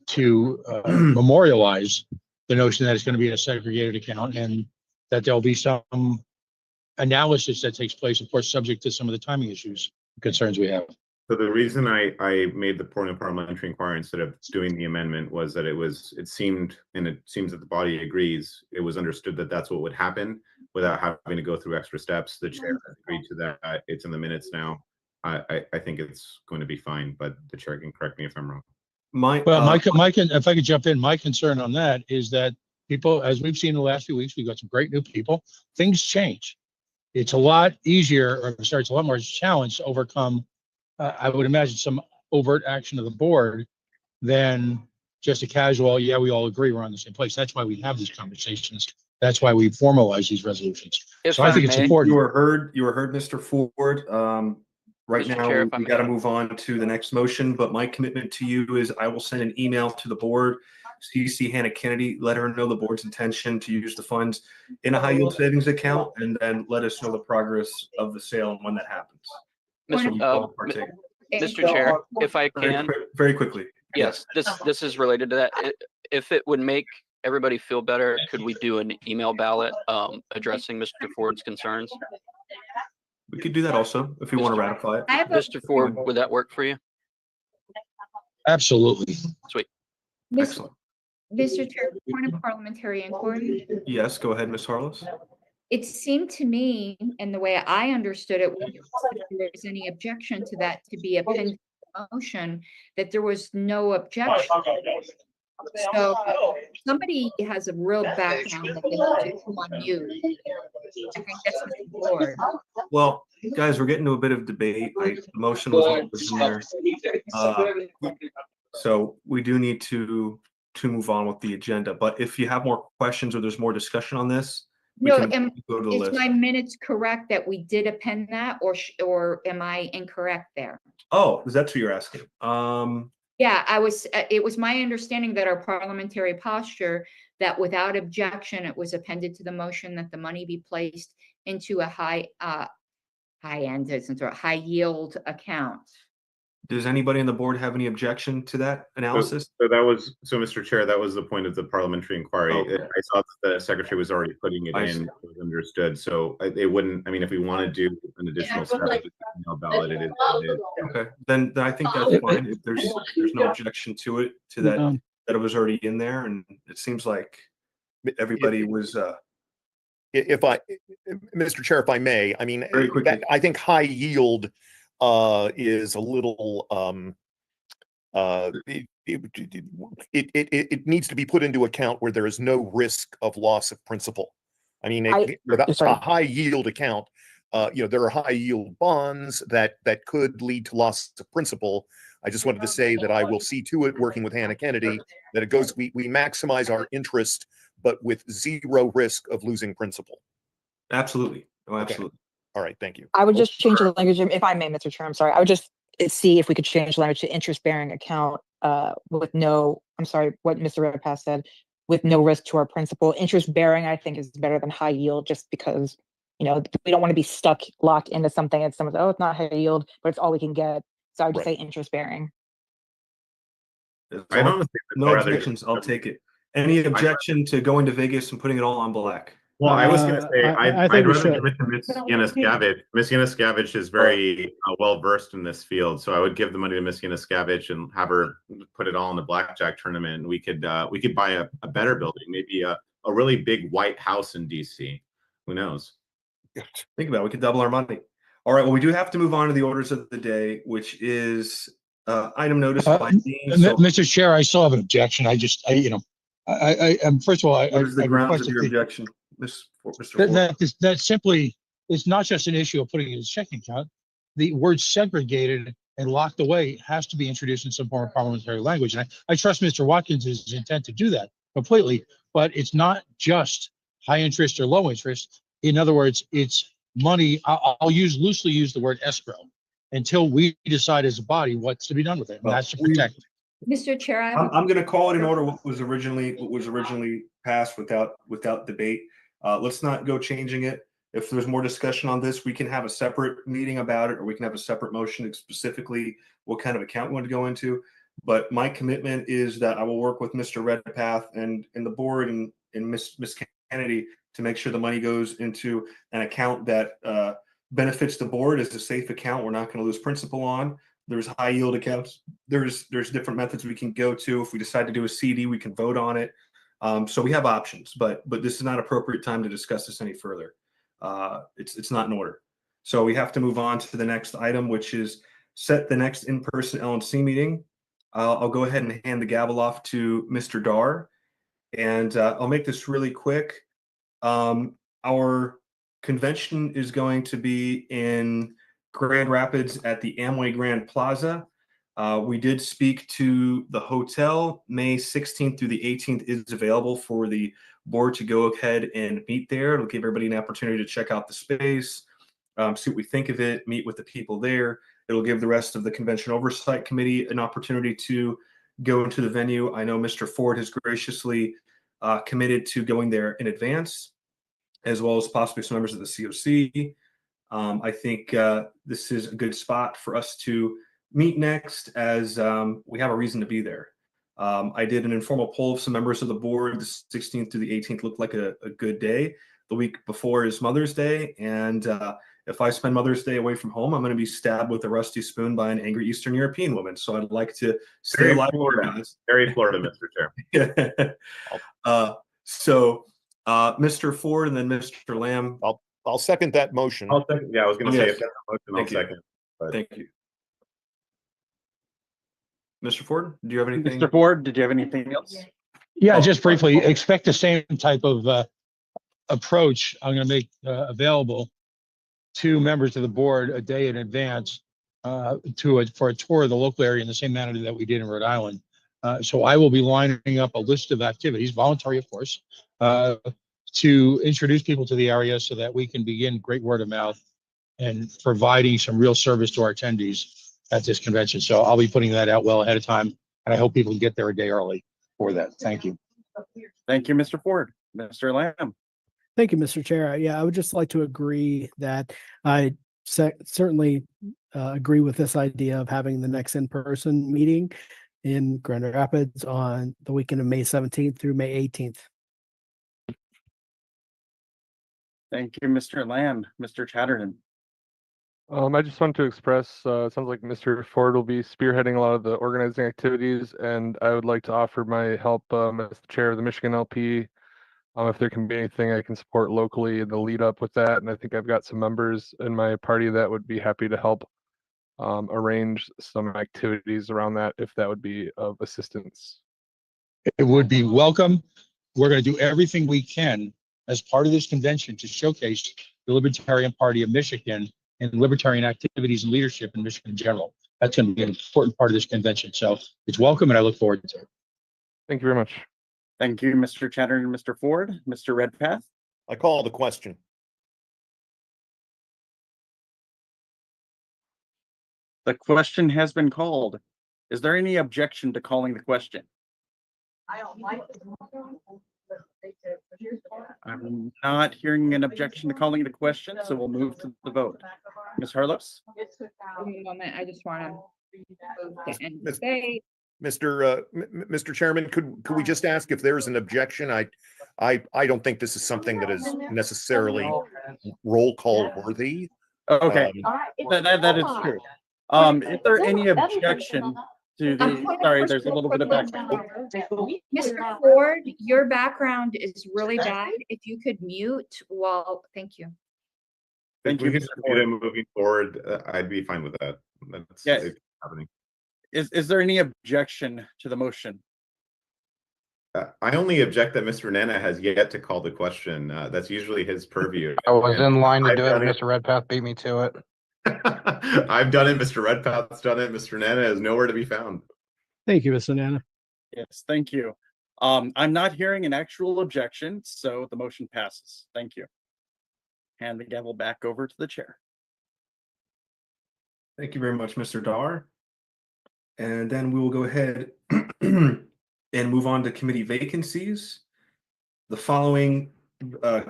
to memorialize the notion that it's going to be in a segregated account and that there'll be some analysis that takes place, of course, subject to some of the timing issues, concerns we have. So the reason I made the point of parliamentary inquiry instead of doing the amendment was that it seemed that the body agrees, it was understood that that's what would happen without having to go through extra steps. The chair agreed to that. It's in the minutes now. I think it's going to be fine, but the chair can correct me if I'm wrong. If I could jump in, my concern on that is that people, as we've seen in the last few weeks, we've got some great new people. Things change. It's a lot easier, or it's a lot more challenge to overcome. I would imagine some overt action of the board than just a casual, yeah, we all agree we're on the same place. That's why we have these conversations. That's why we formalize these resolutions. So I think it's important. You were heard, Mr. Ford. Right Mr. now, Chair, if I we may. got to move on to the next motion, but my commitment to you is I will send an email to the board, CC Hannah Kennedy, let her know the board's intention to use the funds in a high yield savings account, and then let us know the progress of the sale and when that happens. Mr. Chair, if I can. Very quickly. Yes, this is related to that. If it would make everybody feel better, could we do an email ballot addressing Mr. Ford's concerns? We could do that also if you want to ratify it. Mr. Ford, would that work for you? Absolutely. Sweet. Excellent. Mr. Chair, point of parliamentary inquiry. Yes, go ahead, Ms. Harless. It seemed to me, and the way I understood it, if there was any objection to that to be appended to the motion, that there was no objection. So somebody has a real background that they need to come on mute. I think that's Mr. Ford. Well, guys, we're getting to a bit of debate. The motion was what was in there. So we do need to to move on with the agenda. But if you have more questions or there's more discussion on this, we No, can go to the is list. my minutes correct that we did append that, or am I incorrect there? Oh, is that what you're asking? Yeah, it was my understanding that our parliamentary posture, that without objection, it was appended to the motion that the money be placed into a high yield account. Does anybody on the board have any objection to that analysis? So that was, so Mr. Chair, that was the point of the parliamentary inquiry. Okay. I saw that the secretary was already putting it I in, see. it was understood. So it wouldn't, I mean, if we want to do an additional step, of the email ballot, it is. Okay, then I think that's fine. If there's no objection to it, to that, that it was already in there, and it seems like everybody was, If Mr. Chair, if I may, I mean, Very quickly. I think high yield is a little it needs to be put into account where there is no risk of loss of principal. I mean, without a high yield account, there are high yield bonds that could lead to loss of principal. I just wanted to say that I will see to it, working with Hannah Kennedy, that it goes, we maximize our interest, but with zero risk of losing principal. absolutely. Oh, absolutely. Okay. All right, thank you. I would just change the language, if I may, Mr. Chair, I'm sorry. I would just see if we could change the language to interest-bearing account with no, I'm sorry, what Mr. Redpath said, with no risk to our principal. Interest-bearing, I think, is better than high yield, just because, we don't want to be locked into something and someone's, oh, it's not high yield, but it's all we can get. So I would just say interest-bearing. I don't think No objections, I'll take it. Any objection to going to Vegas and putting it all on black? Well, I was going to say, I I'd think we rather should. give it to Ms. Yanuskavich. Ms. Yanuskavich is very well versed in this field, so I would give the money to Ms. Yanuskavich and have her put it all in the blackjack tournament. And we could buy a better building, maybe a really big white house in DC. Who knows? Think about it, we could double our money. All right, well, we do have to move on to the orders of the day, which is item notice by Dean. So Mr. Chair, I still have an objection. First of all, what is the grounds of your objection, Mr. Ford? that simply is not just an issue of putting it in a checking account. The word segregated and locked away has to be introduced in some form of parliamentary language. And I trust Mr. Watkins' intent to do that completely, but it's not just high interest or low interest. In other words, it's money. I'll loosely use the word escrow until we decide as a body what's to be done with it. And that's to protect. Mr. Chair, I'm going to call it in order what was originally passed without debate. Let's not go changing it. If there's more discussion on this, we can have a separate meeting about it, or we can have a separate motion specifically what kind of account we want to go into. But my commitment is that I will work with Mr. Redpath and the board and Ms. Kennedy to make sure the money goes into an account that benefits the board as a safe account. We're not going to lose principal on. There's high yield accounts. There's different methods we can go to. If we decide to do a CD, we can vote on it. So we have options, but this is not appropriate time to discuss this any further. It's not in order. So we have to move on to the next item, which is set the next in-person LNC meeting. I'll go ahead and hand the gavel off to Mr. Dar, and I'll make this really quick. Our convention is going to be in Grand Rapids at the Amway Grand Plaza. We did speak to the hotel. May 16th through the 18th is available for the board to go ahead and meet there. It'll give everybody an opportunity to check out the space, see what we think of it, meet with the people there. It'll give the rest of the Convention Oversight Committee an opportunity to go into the venue. I know Mr. Ford has graciously committed to going there in advance, as well as possibly some members of the COC. I think this is a good spot for us to meet next, as we have a reason to be there. I did an informal poll of some members of the board. The 16th through the 18th looked like a good day. The week before is Mother's Day, and if I spend Mother's Day away from home, I'm going to be stabbed with a rusty spoon by an angry Eastern European woman. So I'd like to stay alive. Very Florida, Mr. Chair. Mr. Ford and then Mr. Lamb. I'll second that motion. I'll second. Yeah, I was going to say if that's a motion, I'll second. But Thank you. Mr. Ford, do you have anything? Mr. Ford, did you have anything else? Yeah, just briefly, expect the same type of approach I'm going to make available to members of the board a day in advance for a tour of the local area in the same manner that we did in Rhode Island. So I will be lining up a list of activities, voluntary, of course, to introduce people to the area so that we can begin great word of mouth and providing some real service to our attendees at this convention. So I'll be putting that out well ahead of time, and I hope people can get there a day early for that. Thank you. Thank you, Mr. Ford. Mr. Lamb. Thank you, Mr. Chair. Yeah, I would just like to agree that I certainly agree with this idea of having the next in-person meeting in Grand Rapids on the weekend of May 17th through May 18th. Thank you, Mr. Lamb. Mr. Chatterton. I just want to express, it sounds like Mr. Ford will be spearheading a lot of the organizing activities, and I would like to offer my help as the chair of the Michigan LP. If there can be anything I can support locally in the lead up with that, and I think I've got some members in my party that would be happy to help arrange some activities around that if that would be of assistance. It would be welcome. We're going to do everything we can as part of this convention to showcase the Libertarian Party of Michigan and libertarian activities and leadership in Michigan in general. That's going to be an important part of this convention. So it's welcome, and I look forward to it. Thank you very much. Thank you, Mr. Chatterton and Mr. Ford. Mr. Redpath. I call the question. The question has been called. Is there any objection to calling the question? I don't like I'm not hearing an objection to calling the question, so we'll move to the vote. Ms. Harlos? a moment. I just want to move to end Miss- debate. Mr. Chairman, could we just ask if there's an objection? I don't think this is something that is necessarily roll call worthy. Okay, Um, that is true. Is there any objection to the, sorry, there's a little bit of background. Mr. Ford, your background is really bad. If you could mute while, thank you. Thank If we you, can Mr. just Ford. mute him moving forward, I'd be fine with that. That's Yes. it's happening. Is there any objection to the motion? I only object that Mr. Nana has yet to call the question. That's usually his purview. I was And in line to I've do it. done Mr. Redpath beat me to it. I've done it. Mr. Redpath's done it. Mr. Nana is nowhere to be found. Thank you, Mr. Nana. Yes, thank you. I'm not hearing an actual objection, so the motion passes. Thank you. Hand the gavel back over to the chair. Thank you very much, Mr. Dar. And then we will go ahead and move on to committee vacancies. The following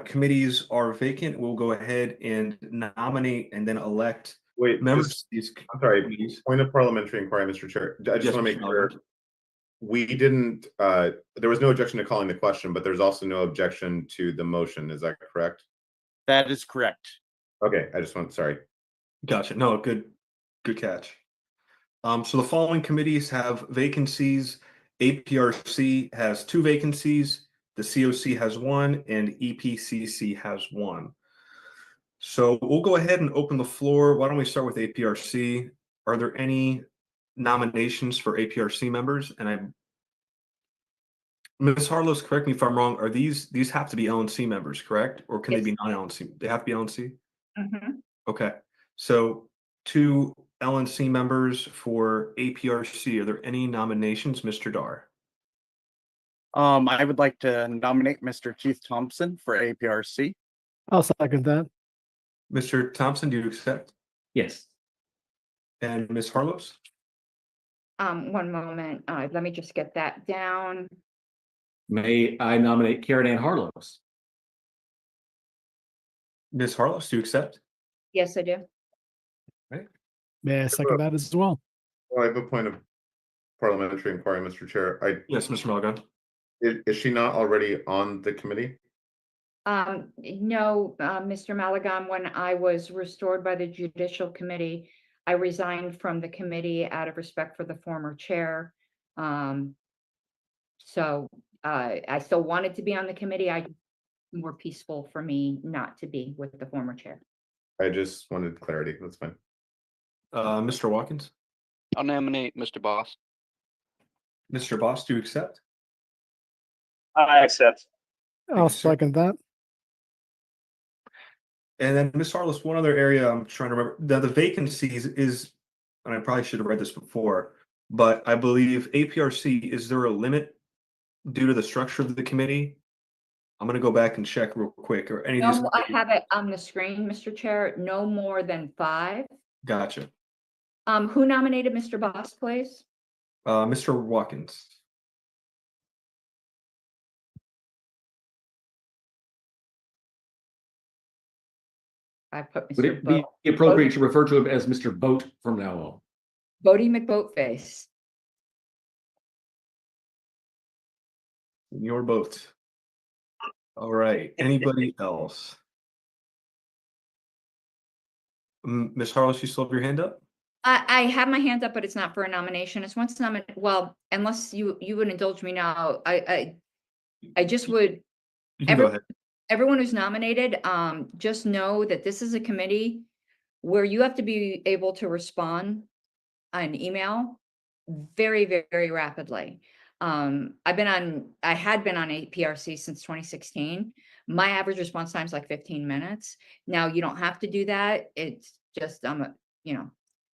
committees are vacant. We'll go ahead and nominate and then elect Wait, members. just- of these I'm sorry. committees. Point of parliamentary inquiry, Mr. Chair. I just Yes, want to make Mr. sure Miller. we didn't. There was no objection to calling the question, but there's also no objection to the motion. Is that correct? That is correct. Okay, I just want. Sorry. Gotcha. No, good catch. So the following committees have vacancies. APRC has 2 vacancies, the COC has 1, and EPCC has 1. So we'll go ahead and open the floor. Why don't we start with APRC? Are there any nominations for APRC members? And Ms. Harlos, correct me if I'm wrong, are these have to be LNC members, correct? Or can they be non-LNC? They have to be LNC? Okay. So 2 LNC members for APRC. Are there any nominations, Mr. Dar? I would like to nominate Mr. Keith Thompson for APRC. I'll second that. Mr. Thompson, do you accept? Yes. And Ms. Harlos? One moment. Let me just get that down. May I nominate Karen Ann Harlos? Ms. Harlos, do you accept? Yes, I do. May I second that as well? Well, I have a point of parliamentary inquiry, Mr. Chair. Yes, Mr. Malgon. Is she not already on the committee? No, Mr. Malagon, when I was restored by the Judicial Committee, I resigned from the committee out of respect for the former chair. So I still wanted to be on the committee. More peaceful for me not to be with the former chair. I just wanted clarity. That's fine. Mr. Watkins? I'll nominate Mr. Boss. Mr. Boss, do you accept? I accept. I'll second that. And then Ms. Harlos, one other area I'm trying to remember, the vacancies is, and I probably should have read this before, but I believe APRC, is there a limit due to the structure of the committee? I'm gonna go back and check real quick, or any of these. No, I have it on the screen, Mr. Chair, no more than 5. Gotcha. Who nominated Mr. Boss, please? Mr. Watkins. I put Would Mr. it be appropriate to refer to him as Mr. Boat from now on? Bodie McBoatface. Your vote. All right. Anybody else? Ms. Harless, you still have your hand up? I have my hand up, but it's not for a nomination. It's once nominated. Well, unless you would indulge me now, I just would. You can go ahead. Everyone who's nominated, just know that this is a committee where you have to be able to respond on email very, very rapidly. I had been on APRC since 2016. My average response time is like 15 minutes. Now you don't have to do that. It's just,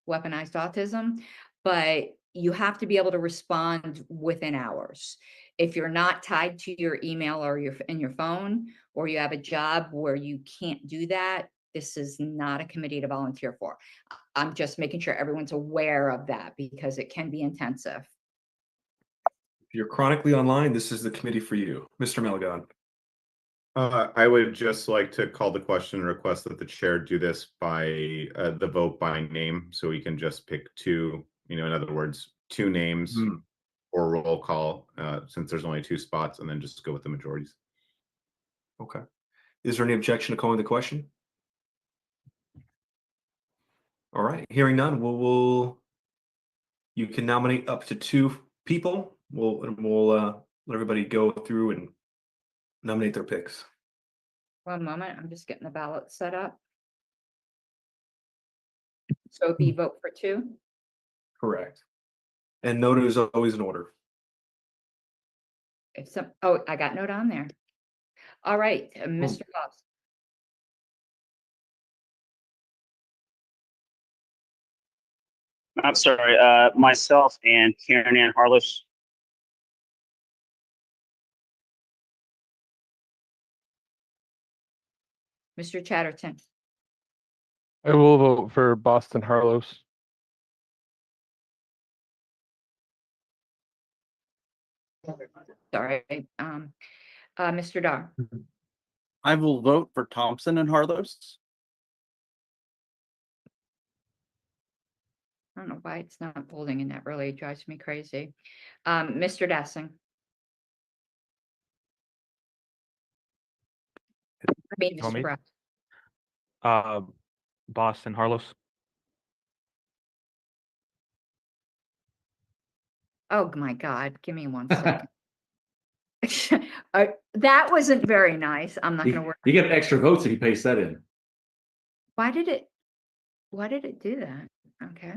weaponized autism, but you have to be able to respond within hours. If you're not tied to your email or in your phone, or you have a job where you can't do that, this is not a committee to volunteer for. I'm just making sure everyone's aware of that because it can be intensive. If you're chronically online, this is the committee for you. Mr. Malagon. I would just like to call the question and request that the chair do this by the vote by name, so we can just pick 2, in other words, 2 names or roll call, since there's only 2 spots, and then just go with the majorities. Okay. Is there any objection to calling the question? All right. Hearing none, you can nominate up to 2 people. We'll let everybody go through and nominate their picks. One moment, I'm just getting the ballot set up. So it'd be vote for 2? Correct. And note is always in order. I got note on there. All right, Mr. Boss. I'm sorry, myself and Karen Ann Harless. Mr. Chatterton. I will vote for Boston Harlos. Sorry, Mr. Dar. I will vote for Thompson and Harlos. I don't know why it's not folding in that really drives me crazy. Mr. Dassing. Mr. Brown. Boston Harlos. Oh my God, give me 1 second. That wasn't very nice. I'm not going to work. You get extra votes if you paste that in. Why did it do that? Okay.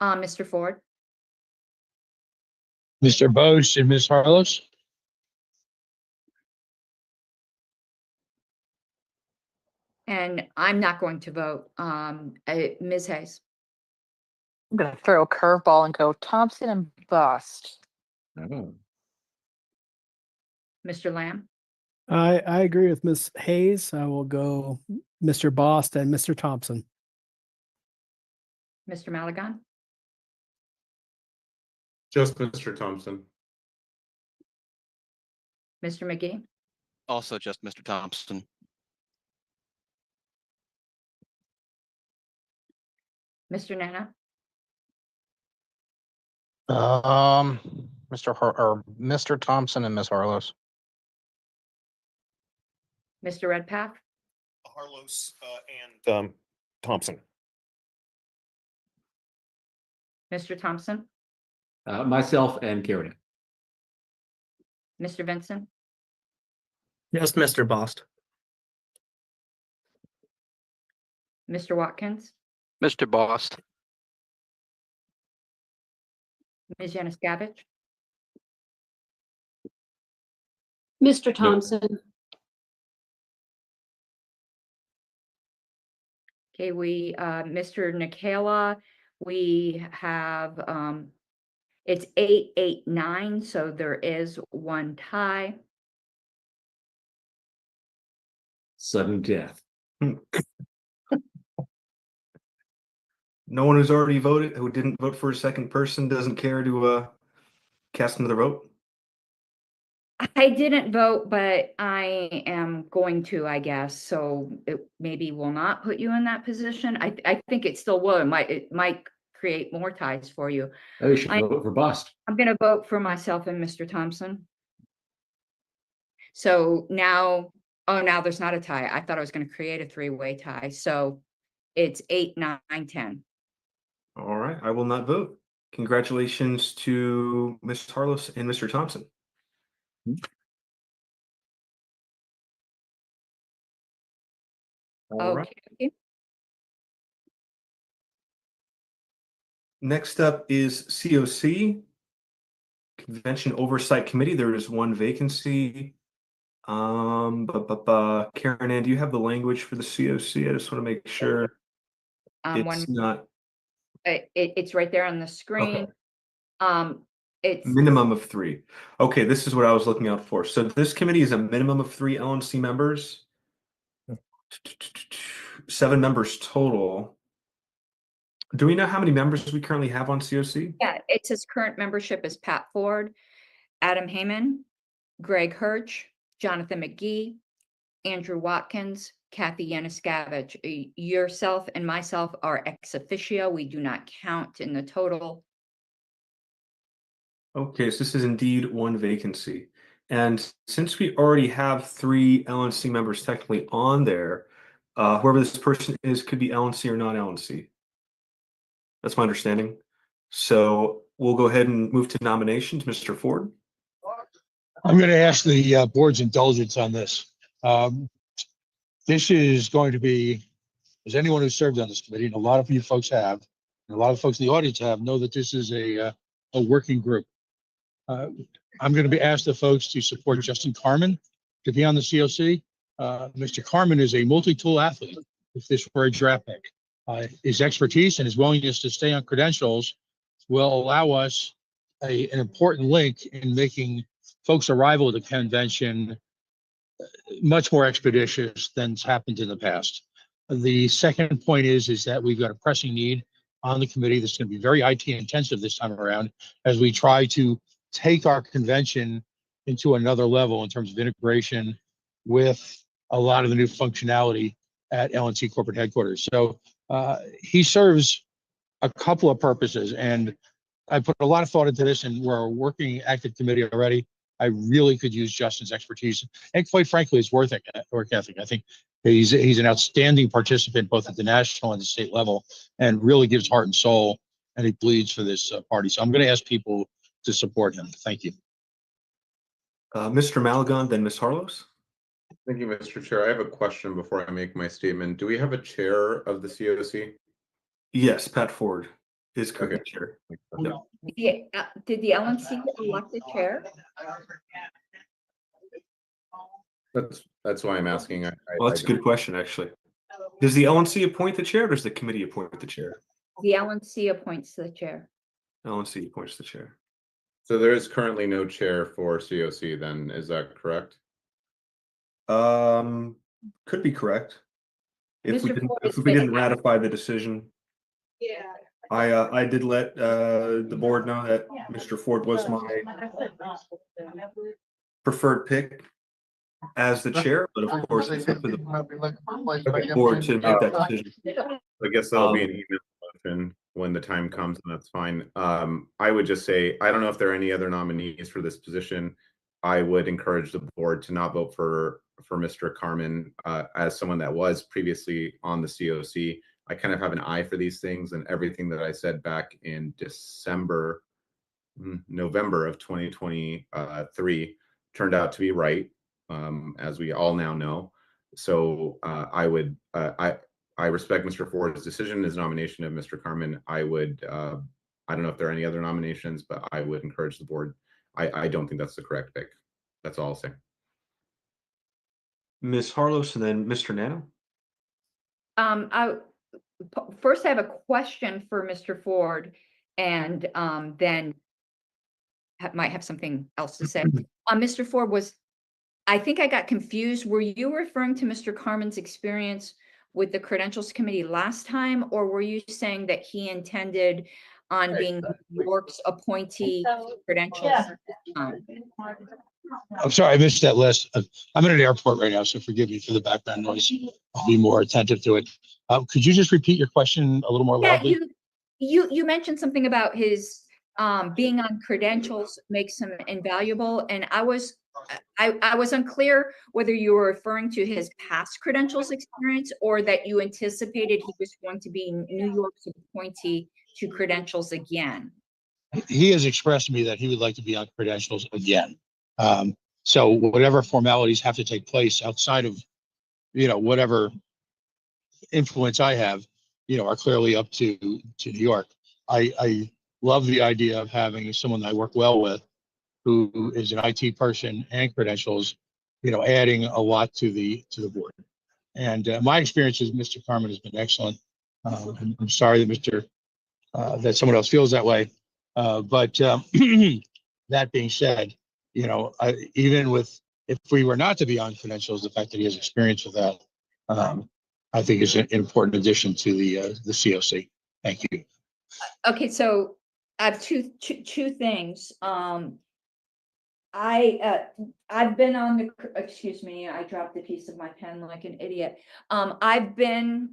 Mr. Ford. Mr. Bose and Ms. Harlos. And I'm not going to vote. Ms. Hayes. I'm gonna throw a curveball and go Thompson and Bust. Mr. Lamb. I agree with Ms. Hayes. I will go Mr. Bost and Mr. Thompson. Mr. Malagon. Just Mr. Thompson. Mr. McGee. Also just Mr. Thompson. Mr. Nana. Mr. Thompson and Miss Harlos. Mr. Redpath. Harlos and Thompson. Mr. Thompson. Myself and Karen. Mr. Vincent. Just Mr. Bost. Mr. Watkins. Mr. Bost. Ms. Yanuskavich. Mr. Thompson. Okay, Mr. Nikela, we have It's 8-8-9, so there is one tie. Sudden death. No one who's already voted, who didn't vote for a second person, doesn't care to cast another vote? I didn't vote, but I am going to, I guess, so it maybe will not put you in that position. I think it still will. It might create more ties for you. Oh, you should I- vote for bust. I'm gonna vote for myself and Mr. Thompson. So now, oh, now there's not a tie. I thought I was gonna create a three-way tie, so it's 8-9-10. All right, I will not vote. Congratulations to Ms. Harlos and Mr. Thompson. All right. Okay. Next up is COC, Convention Oversight Committee. There is one vacancy. Karen Ann, do you have the language for the COC? I just want to make sure it's not It's right there on the screen. It's minimum of 3. Okay, this is what I was looking out for. So this committee is a minimum of 3 LNC members. 7 members total. Do we know how many members we currently have on COC? Yeah, it says current membership is Pat Ford, Adam Heyman, Greg Hirsch, Jonathan McGee, Andrew Watkins, Kathy Yanuskavich. Yourself and myself are ex officio. We do not count in the total. Okay, so this is indeed one vacancy. And since we already have 3 LNC members technically on there, whoever this person is could be LNC or non-LNC. That's my understanding. So we'll go ahead and move to nominations. Mr. Ford. I'm going to ask the board's indulgence on this. This is going to be, as anyone who served on this committee, and a lot of you folks have, and a lot of folks in the audience have, know that this is a working group. I'm going to be asked the folks to support Justin Carmen to be on the COC. Mr. Carmen is a multi-tool athlete, if this were a draft pick. His expertise and his willingness to stay on credentials will allow us an important link in making folks' arrival at the convention much more expeditious than's happened in the past. The second point is that we've got a pressing need on the committee that's going to be very IT intensive this time around as we try to take our convention into another level in terms of integration with a lot of the new functionality at LNC corporate headquarters. So he serves a couple of purposes, and I put a lot of thought into this, and we're a working active committee already. I really could use Justin's expertise, and quite frankly, his work ethic. I think he's an outstanding participant both at the national and the state level, and really gives heart and soul, and he bleeds for this party. So I'm going to ask people to support him. Thank you. Mr. Malagon, then Ms. Harlos. Thank you, Mr. Chair. I have a question before I make my statement. Do we have a chair of the COC? Yes, Pat Ford is current chair. No. Did the LNC elect the chair? That's why I'm asking. Well, that's a good question, actually. Does the LNC appoint the chair, or does the committee appoint the chair? The LNC appoints the chair. LNC appoints the chair. So there is currently no chair for COC then, is that correct? Could be correct. If we didn't ratify the decision. Yeah. I did let the board know that Mr. Ford was my preferred pick as the chair, but of course it's up to the board to make that decision. I guess that'll be an email motion when the time comes, and that's fine. I would just say, I don't know if there are any other nominees for this position. I would encourage the board to not vote for Mr. Carmen as someone that was previously on the COC. I kind of have an eye for these things, and everything that I said back in November of 2023 turned out to be right, as we all now know. So I respect Mr. Ford's decision, his nomination of Mr. Carmen. I don't know if there are any other nominations, but I would encourage the board. I don't think that's the correct pick. That's all I'll say. Ms. Harlos and then Mr. Nano. First, I have a question for Mr. Ford, and then might have something else to say. Mr. Ford I think I got confused. Were you referring to Mr. Carmen's experience with the Credentials Committee last time, or were you saying that he intended on being New York's appointee to Credentials at this time? I'm sorry, I missed that list. I'm at an airport right now, so forgive me for the background noise. I'll be more attentive to it. Could you just repeat your question a little more Yeah, loudly? you mentioned something about his being on Credentials makes him invaluable, and I was unclear whether you were referring to his past Credentials experience or that you anticipated he was going to be New York's appointee to Credentials again. He has expressed to me that he would like to be on Credentials again. So whatever formalities have to take place outside of, whatever influence I have, are clearly up to New York. I love the idea of having someone that I work well with who is an IT person and Credentials, adding a lot to the board. And my experience with Mr. Carmen has been excellent. I'm sorry that that someone else feels that way. But that being said, even if we were not to be on Credentials, the fact that he has experience with that, I think is an important addition to the COC. Thank you. Okay, so I have two things. I've been on the, excuse me, I dropped a piece of my pen like an idiot. I've been,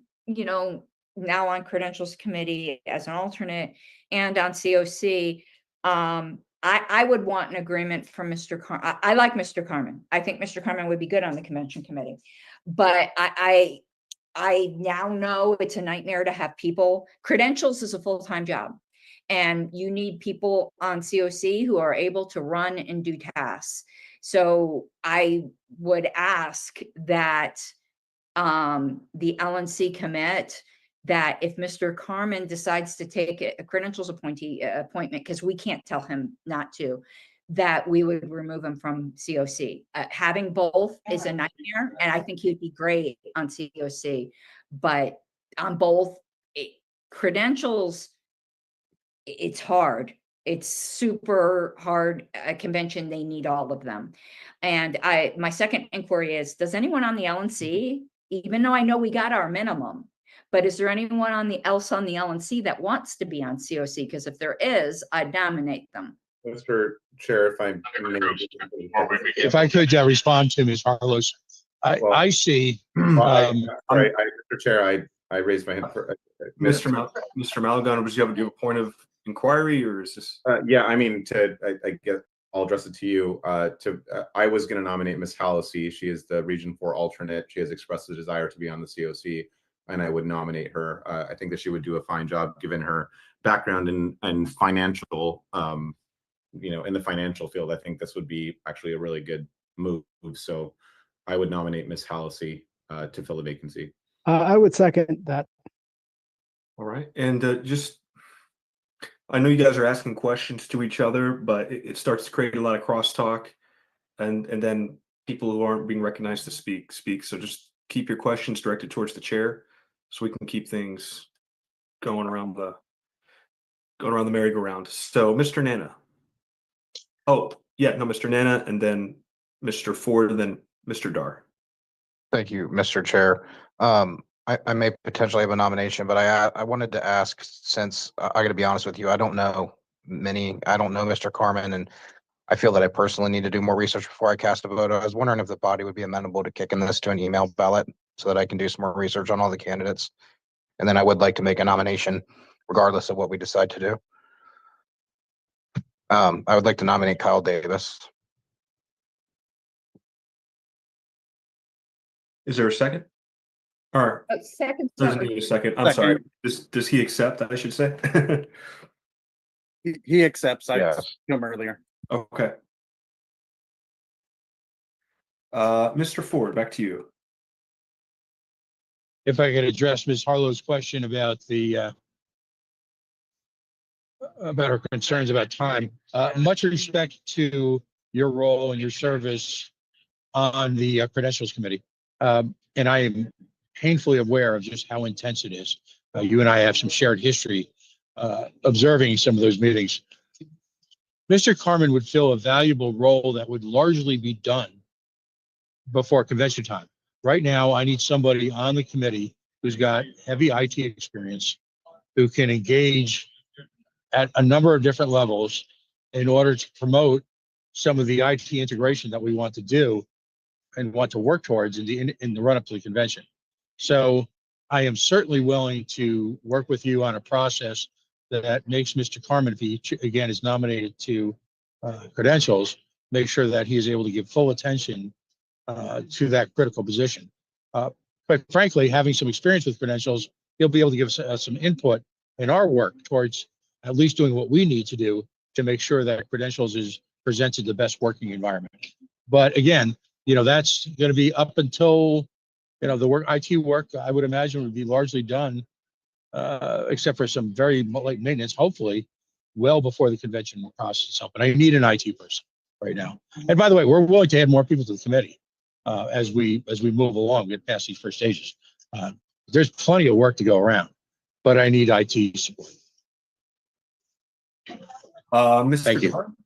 now on Credentials Committee as an alternate and on COC. I would want an agreement from Mr. Carmen. I like Mr. Carmen. I think Mr. Carmen would be good on the Convention Committee, but I now know it's a nightmare to have people. Credentials is a full-time job. And you need people on COC who are able to run and do tasks. So I would ask that the LNC commit that if Mr. Carmen decides to take a Credentials appointment, because we can't tell him not to, that we would remove him from COC. Having both is a nightmare, and I think he'd be great on COC, but on both Credentials, it's hard. It's super hard. A convention, they need all of them. And my second inquiry is, does anyone on the LNC, even though I know we got our minimum, but is there anyone else on the LNC that wants to be on COC? Because if there is, I'd nominate them. Mr. Chair, If I could respond to Ms. Harlos, I see. Mr. Chair, I raised my hand for Mr. Malagon, would you have to give a point of inquiry, or is this? Yeah, I mean, I guess I'll address it to you. I was going to nominate Ms. Hallisey. She is the Region 4 alternate. She has expressed a desire to be on the COC, and I would nominate her. I think that she would do a fine job given her background in financial, in the financial field. I think this would be actually a really good move. So I would nominate Ms. Hallisey to fill the vacancy. I would second that. All right. And I know you guys are asking questions to each other, but it starts to create a lot of crosstalk, and then people who aren't being recognized to speak. So just keep your questions directed towards the chair, so we can keep things going around the merry-go-round. So, Mr. Nana. Oh, yeah, no, Mr. Nana, and then Mr. Ford, and then Mr. Dar. Thank you, Mr. Chair. I may potentially have a nomination, but I wanted to ask, since I got to be honest with you, I don't know Mr. Carmen, and I feel that I personally need to do more research before I cast a vote. I was wondering if the body would be amenable to kicking this to an email ballot so that I can do some more research on all the candidates. And then I would like to make a nomination regardless of what we decide to do. I would like to nominate Kyle Davis. Is there a second? Or Second. doesn't need a second. I'm sorry. Does he accept? I should say. He accepts. I Yes. asked him earlier. Okay. Mr. Ford, back to you. If I could address Ms. Harlow's question about about her concerns about time. Much respect to your role and your service on the Credentials Committee. And I am painfully aware of just how intense it is. You and I have some shared history observing some of those meetings. Mr. Carmen would fill a valuable role that would largely be done before convention time. Right now, I need somebody on the committee who's got heavy IT experience, who can engage at a number of different levels in order to promote some of the IT integration that we want to do and want to work towards in the run up to the convention. So I am certainly willing to work with you on a process that makes Mr. Carmen, if he again is nominated to credentials, make sure that he is able to give full attention to that critical position. But frankly, having some experience with credentials, he'll be able to give us some input in our work towards at least doing what we need to do to make sure that credentials is presented the best working environment. But again, that's going to be up until, the IT work, I would imagine, would be largely done, except for some very light maintenance, hopefully, well before the convention process itself. But I need an IT person right now. And by the way, we're willing to add more people to the committee as we move along, get past these first stages. There's plenty of work to go around, but I need IT support. Mr. Thank you. Carmen?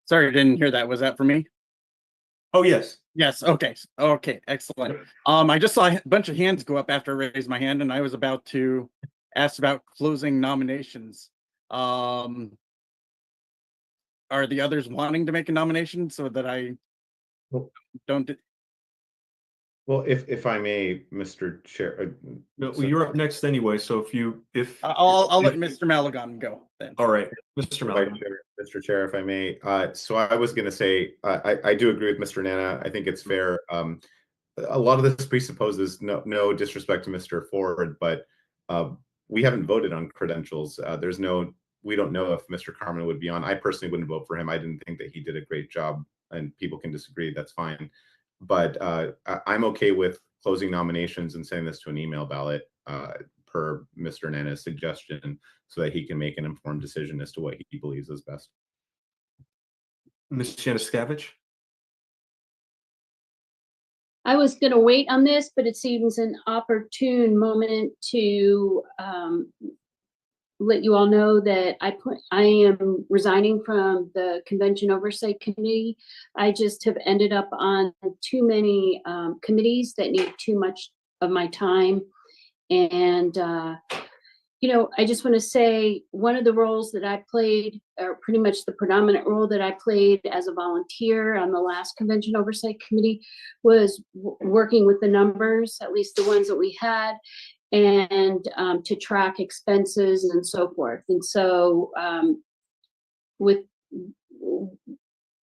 Sorry, I didn't hear that. Was that for me? Oh, yes. Yes. Okay. Okay. Excellent. I just saw a bunch of hands go up after I raised my hand, and I was about to ask about closing nominations. Are the others wanting to make a nomination so that I don't? Well, if I may, Mr. Chair. No, you're up next anyway. So I'll let Mr. Maligan go then. All right, Mr. Maligan. Mr. Chair, if I may. So I was going to say, I do agree with Mr. Nana. I think it's fair. A lot of this presupposes no disrespect to Mr. Ford, but we haven't voted on credentials. We don't know if Mr. Carmen would be on. I personally wouldn't vote for him. I didn't think that he did a great job, and people can disagree. That's fine. But I'm okay with closing nominations and sending this to an email ballot per Mr. Nana's suggestion, so that he can make an informed decision as to what he believes is best. Ms. Januszkiewicz? I was going to wait on this, but it seems an opportune moment to let you all know that I am resigning from the Convention Oversight Committee. I just have ended up on too many committees that need too much of my time. And, I just want to say one of the roles that I played, or pretty much the predominant role that I played as a volunteer on the last Convention Oversight Committee, was working with the numbers, at least the ones that we had, and to track expenses and so forth. And so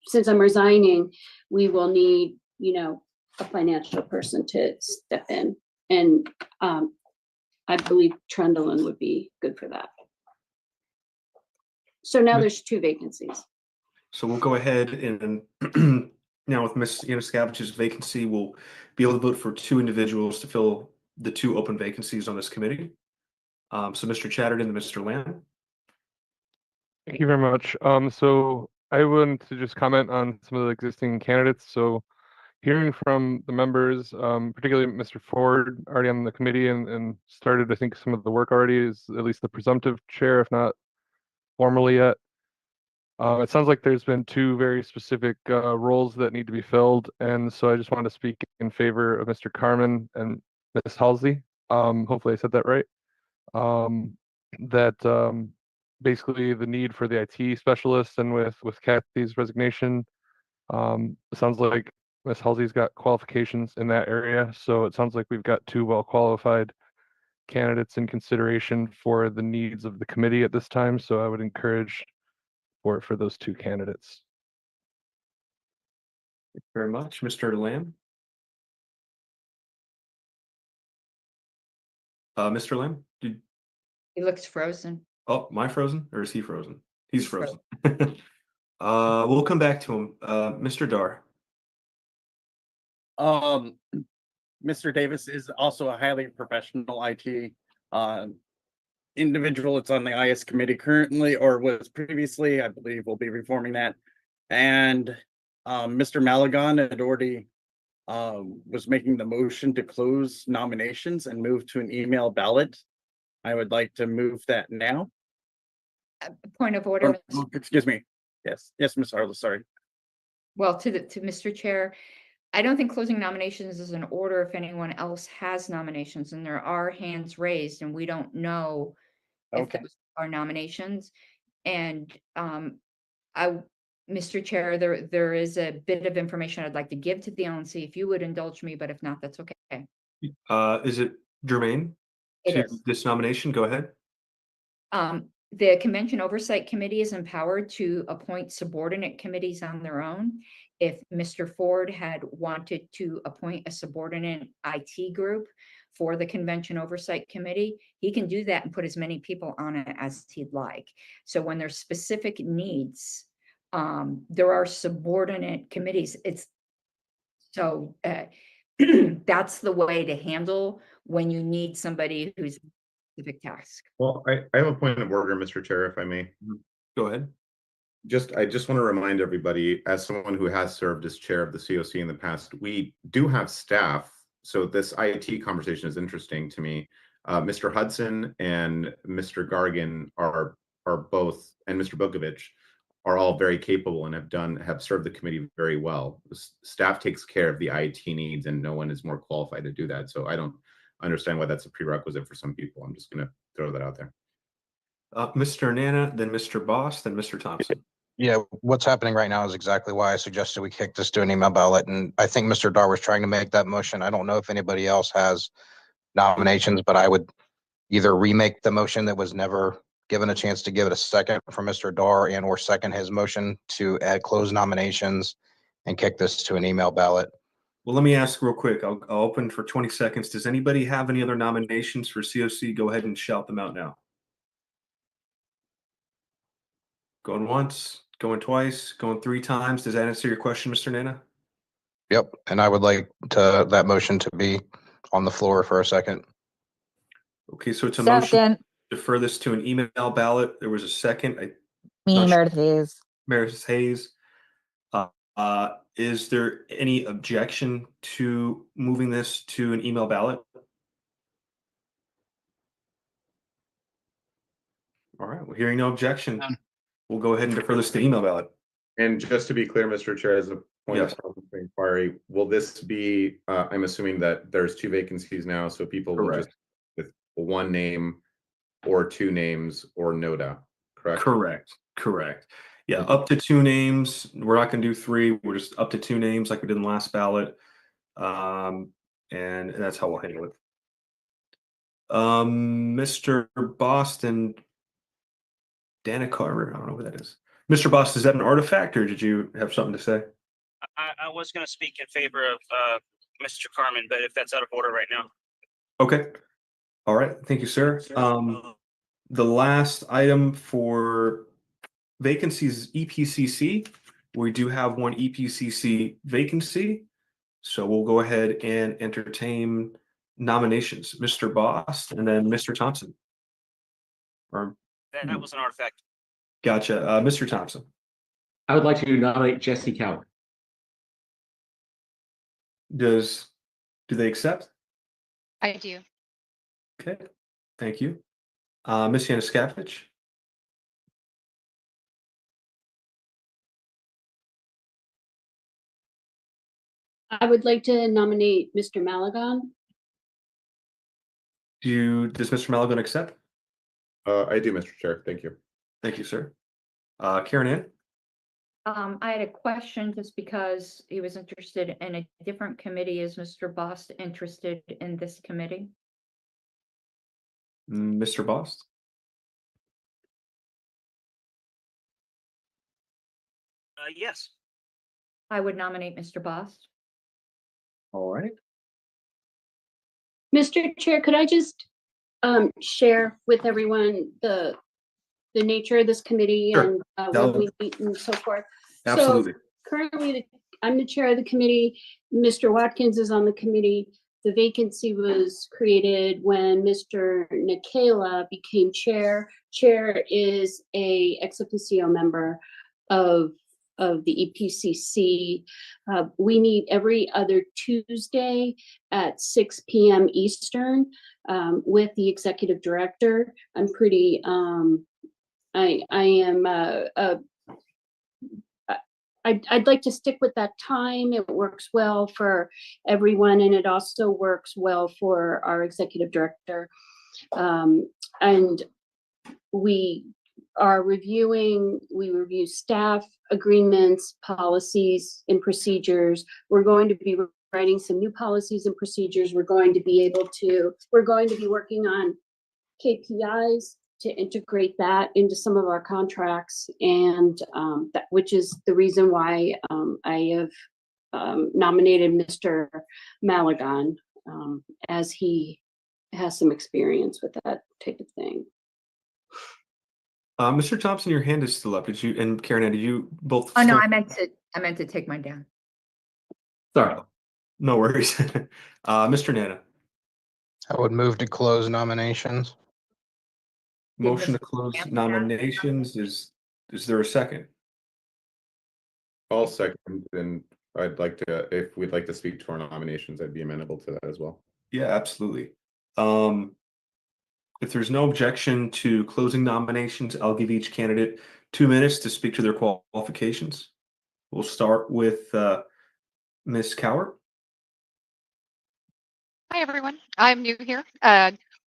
since I'm resigning, we will need, a financial person to step in. And I believe Trendlin would be good for that. So now there's 2 vacancies. So we'll go ahead and now with Ms. Januszkiewicz's vacancy, we'll be able to vote for 2 individuals to fill the 2 open vacancies on this committee. So Mr. Chatterton and Mr. Lamb. Thank you very much. So I wanted to just comment on some of the existing candidates. So hearing from the members, particularly Mr. Ford, already on the committee and started, I think, some of the work already, is at least the presumptive chair, if not formally yet. It sounds like there's been 2 very specific roles that need to be filled. And so I just wanted to speak in favor of Mr. Carmen and Ms. Halsey. Hopefully I said that right. Basically the need for the IT specialist, and with Kathy's resignation, it sounds like Ms. Halsey's got qualifications in that area. So it sounds like we've got 2 well-qualified candidates in consideration for the needs of the committee at this time. So I would encourage support for those 2 candidates. Thank you very much. Mr. Lamb. Mr. Lamb, He looks frozen. am I frozen or is he frozen? He's frozen. We'll come back to him. Mr. Dar. Mr. Davis is also a highly professional IT individual. It's on the IS committee currently, or was previously. I believe we'll be reforming that. And Mr. Maligan had already was making the motion to close nominations and move to an email ballot I would like to move that now. Point of order. Excuse me. Yes, Ms. Harless, sorry. Well, to Mr. Chair, I don't think closing nominations is in order if anyone else has nominations, and there are hands raised, and we don't know if Okay. those are nominations. And Mr. Chair, there is a bit of information I'd like to give to the LNC if you would indulge me, but if not, that's okay. Is it germane It to is. this nomination? Go ahead. The Convention Oversight Committee is empowered to appoint subordinate committees on their own. If Mr. Ford had wanted to appoint a subordinate IT group for the Convention Oversight Committee, he can do that and put as many people on it as he'd like. So when there's specific needs, there are subordinate committees. That's the way to handle when you need somebody who's a specific task. Well, I have a point of order, Mr. Chair, if I may. Go ahead. I just want to remind everybody, as someone who has served as chair of the COC in the past, we do have staff. So this IT conversation is interesting to me. Mr. Hudson and Mr. Gargan are both, and Mr. Bokovich are all very capable and have served the committee very well. Staff takes care of the IT needs, and no one is more qualified to do that. So I don't understand why that's a prerequisite for some people. I'm just going to throw that out there. Mr. Nana, then Mr. Boss, then Mr. Thompson. Yeah, what's happening right now is exactly why I suggested we kick this to an email ballot. And I think Mr. Dar was trying to make that motion. I don't know if anybody else has nominations, but I would either remake the motion that was never given a chance to give it a second from Mr. Dar, and or second his motion to add closed nominations and kick this to an email ballot. Well, let me ask real quick. I'll open for 20 seconds. Does anybody have any other nominations for COC? Go ahead and shout them out now. Going once, going twice, going 3 times. Does that answer your question, Mr. Nana? Yep, and I would like that motion to be on the floor for a second. Okay, so it's a motion Second, to defer this to an email ballot. There was a second. me, Not sure. Meredith Hayes. Meredith Hayes. Is there any objection to moving this to an email ballot? All right, well, hearing no objection, we'll go ahead and defer this to email ballot. And just to be clear, Mr. Chair, as a point Yes. of inquiry, will this be, I'm assuming that there's 2 vacancies now, so people will Correct. just with 1 name or 2 names or NODA, correct? Correct. Yeah, up to 2 names. We're not going to do 3. We're just up to 2 names like we did in the last ballot. And that's how we'll handle it. Mr. Boston, Dana Carver, I don't know who that is. Mr. Boston, is that an artifact or did you have something to say? I was going to speak in favor of Mr. Carmen, but if that's out of order right now. Okay. All right. Thank you, sir. The last item for vacancies is EPCC. We do have 1 EPCC vacancy. So we'll go ahead and entertain nominations. Mr. Boss and then Mr. Thompson. Or That was an artifact. Gotcha. Mr. Thompson. I would like to nominate Jesse Coward. Do they accept? I do. Okay. Thank you. Ms. Yanuskavich. I would like to nominate Mr. Malagon. Does Mr. Malagon accept? I do, Mr. Chair. Thank you. Thank you, sir. Karen Ann? I had a question just because he was interested in a different committee. Is Mr. Boss interested in this committee? Mr. Boss? Yes. I would nominate Mr. Boss. All right. Mr. Chair, could I just share with everyone the nature of this committee Sure. and No. when we meet and so forth? Absolutely. So currently, I'm the chair of the committee. Mr. Watkins is on the committee. The vacancy was created when Mr. Nikela became chair. Chair is a ex officio member of of the EPCC. We meet every other Tuesday at 6 p.m. Eastern with the executive director. I'm pretty, I'd like to stick with that time. It works well for everyone, and it also works well for our executive director. And we review staff agreements, policies, and procedures. We're going to be writing some new policies and procedures. We're going to be working on KPIs to integrate that into some of our contracts, and which is the reason why I have nominated Mr. Malagon, as he has some experience with that type of thing. Mr. Thompson, your hand is still up. Did you, and Karen, did you both? Oh, no, still- I meant to take mine down. Sorry. No worries. Mr. Nana. I would move to close nominations. Motion to Mr. close Campbell. nominations. Is there a second? I'll second, and I'd like to, if we'd like to speak to our nominations, I'd be amenable to that as well. Yeah, absolutely. If there's no objection to closing nominations, I'll give each candidate 2 minutes to speak to their qualifications. We'll start with Ms. Cowart. Hi, everyone. I'm new here.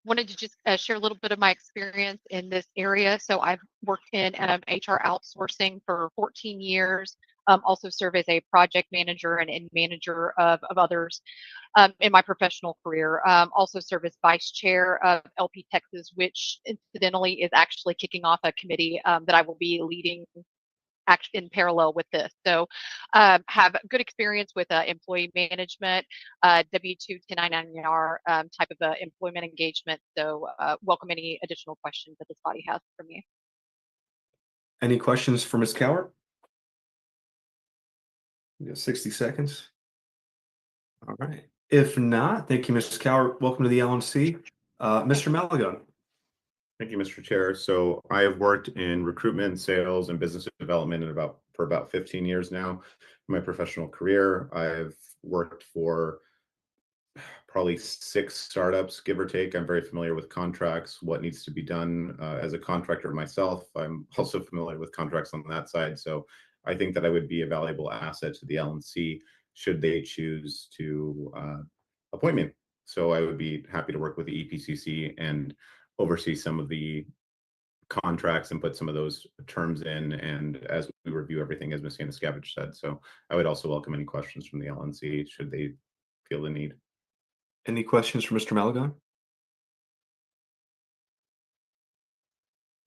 Wanted to just share a little bit of my experience in this area. So I've worked in HR outsourcing for 14 years, also serve as a project manager and manager of others in my professional career. Also serve as vice chair of LP Texas, which incidentally is actually kicking off a committee that I will be leading in parallel with this. So have good experience with employee management, W-2 1099-R type of employment engagement. So welcome any additional questions that this body has for me. Any questions for Ms. Cowart? You got 60 seconds. All right. If not, thank you, Ms. Cowart. Welcome to the LNC. Mr. Malagon. Thank you, Mr. Chair. So I have worked in recruitment, sales, and business development for about 15 years now. In my professional career, I've worked for probably 6 startups, give or take. I'm very familiar with contracts, what needs to be done as a contractor myself. I'm also familiar with contracts on that side. So I think that I would be a valuable asset to the LNC should they choose to appoint me. So I would be happy to work with the EPCC and oversee some of the contracts and put some of those terms in, and as we review everything, as Ms. Yanuskevich said. So I would also welcome any questions from the LNC should they feel the need. Any questions for Mr. Malagon?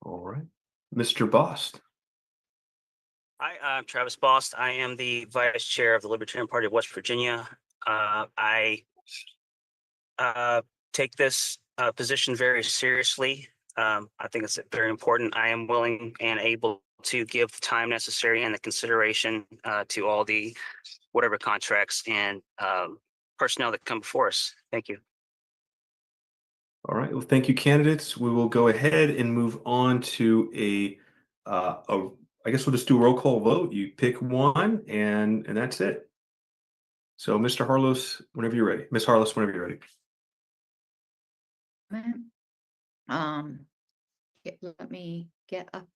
All right. Mr. Bost. Hi, I'm Travis Bost. I am the vice chair of the Libertarian Party of West Virginia. I take this position very seriously. I think it's very important. I am willing and able to give the time necessary and the consideration to all the whatever contracts and personnel that come before us. Thank you. All right. Well, thank you, candidates. We will go ahead and move on to I guess we'll just do a roll call vote. You pick one, and that's it. So, Mr. Harlos, whenever you're ready. Ms. Harlos, whenever you're ready. Let me get up.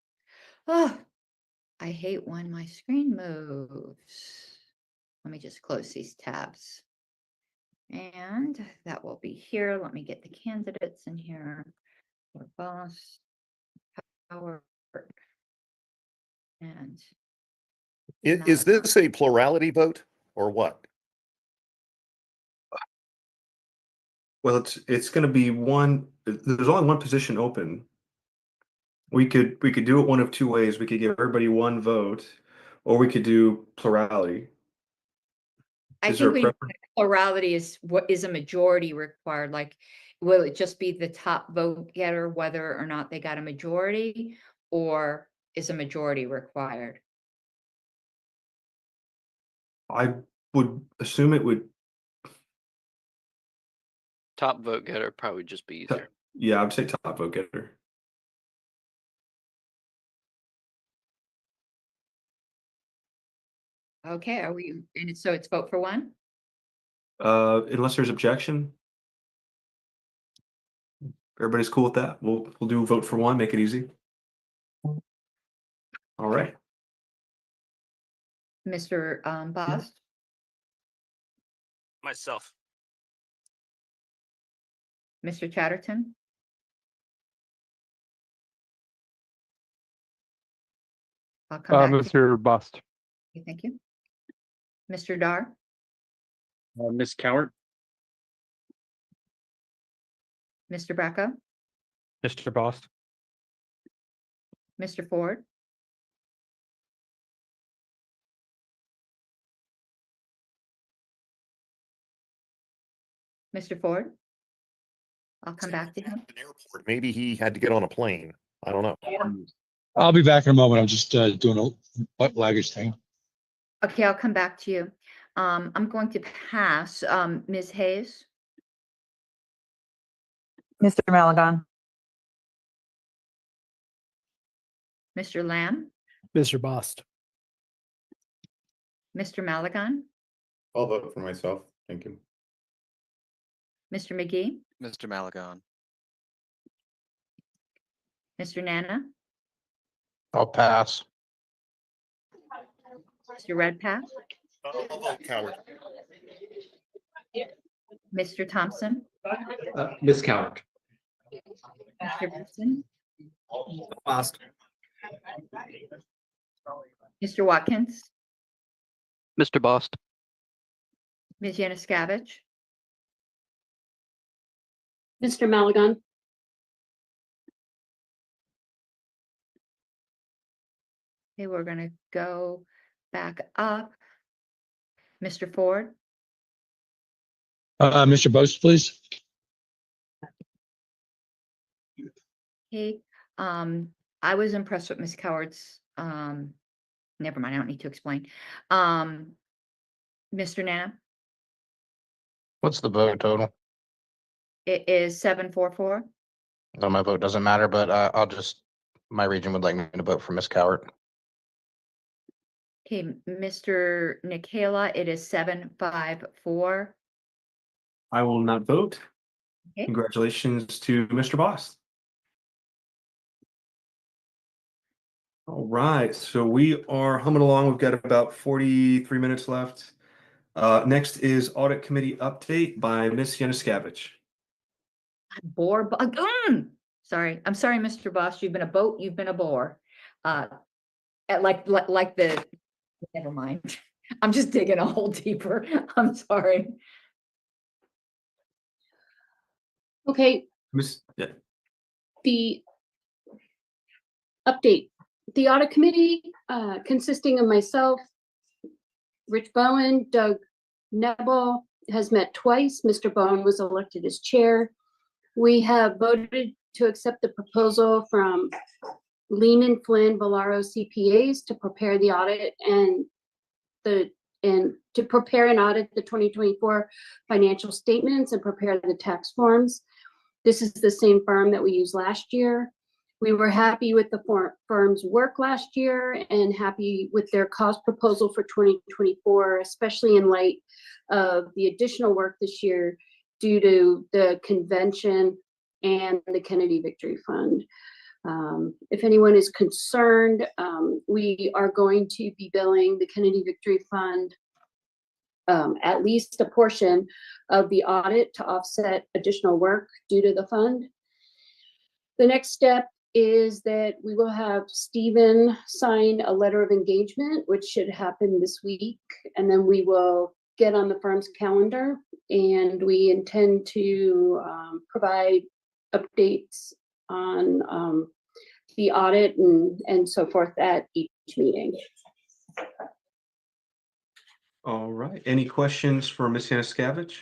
Oh, I hate when my screen moves. Let me just close these tabs. And that will be here. Let me get the candidates in here. For Boss, Howard, and Is this a plurality vote or what? Well, it's going to be one. There's only one position open. We could do it one of 2 ways. We could give everybody one vote, or we could do plurality. I Is there think a preference? plurality is what is a majority required. Like, will it just be the top vote getter, whether or not they got a majority, or is a majority required? I would assume it would. Top vote getter probably just be easier. Yeah, I would say top vote getter. Okay, are we, and so it's vote for one? Unless there's objection. Everybody's cool with that? We'll do vote for one, make it easy. All right. Mr. Bost, Myself. Mr. Chatterton, I'll come back to Mr. Bust. you. Thank you. Mr. Dar, Ms. Cowart, Mr. Bracco, Mr. Bust. Mr. Ford, Mr. Ford. I'll come back to him. Maybe he had to get on a plane. I don't know. I'll be back in a moment. I'm just doing a butt luggage thing. Okay, I'll come back to you. I'm going to pass, Ms. Hayes, Mr. Malagon, Mr. Lamb, Mr. Bost, Mr. Malagon, I'll vote for myself. Thank you. Mr. McGee, Mr. Malagon. Mr. Nana, I'll pass. Mr. Redpath, Coward. Mr. Thompson, Ms. Cowart. Mr. Benson, Bost, Mr. Watkins, Mr. Bost. Ms. Yanuskavich, Mr. Malagon, okay, we're gonna go back up. Mr. Ford, Mr. Boast, please. okay, I was impressed with Ms. Coward's, never mind, I don't need to explain. Mr. Nana, What's the vote total? it is 744. No, my vote doesn't matter, but my region would like me to vote for Miss Cowart. Okay, Mr. Nicola, it is 754. I will not vote. Okay. Congratulations to Mr. Boss. All right, so we are humming along. We've got about 43 minutes left. Next is Audit Committee update by Ms. Yanuskavich. Bore, sorry, I'm sorry, Mr. Boss, you've been a boat, you've been a bore. Like the, never mind. I'm just digging a hole deeper. I'm sorry. okay, Yeah. the update. The audit committee, consisting of myself, Rich Bowen, Doug Nebel, has met twice. Mr. Bowen was elected as chair. We have voted to accept the proposal from Lehman Flynn Valaro CPAs to prepare the audit and to prepare and audit the 2024 financial statements and prepare the tax forms. This is the same firm that we used last year. We were happy with the firm's work last year and happy with their cost proposal for 2024, especially in light of the additional work this year due to the convention and the Kennedy Victory Fund. If anyone is concerned, we are going to be billing the Kennedy Victory Fund at least a portion of the audit to offset additional work due to the fund. The next step is that we will have Stephen sign a letter of engagement, which should happen this week, and then we will get on the firm's calendar, and we intend to provide updates on the audit and so forth at each meeting. All right, any questions for Ms. Yanuskavich?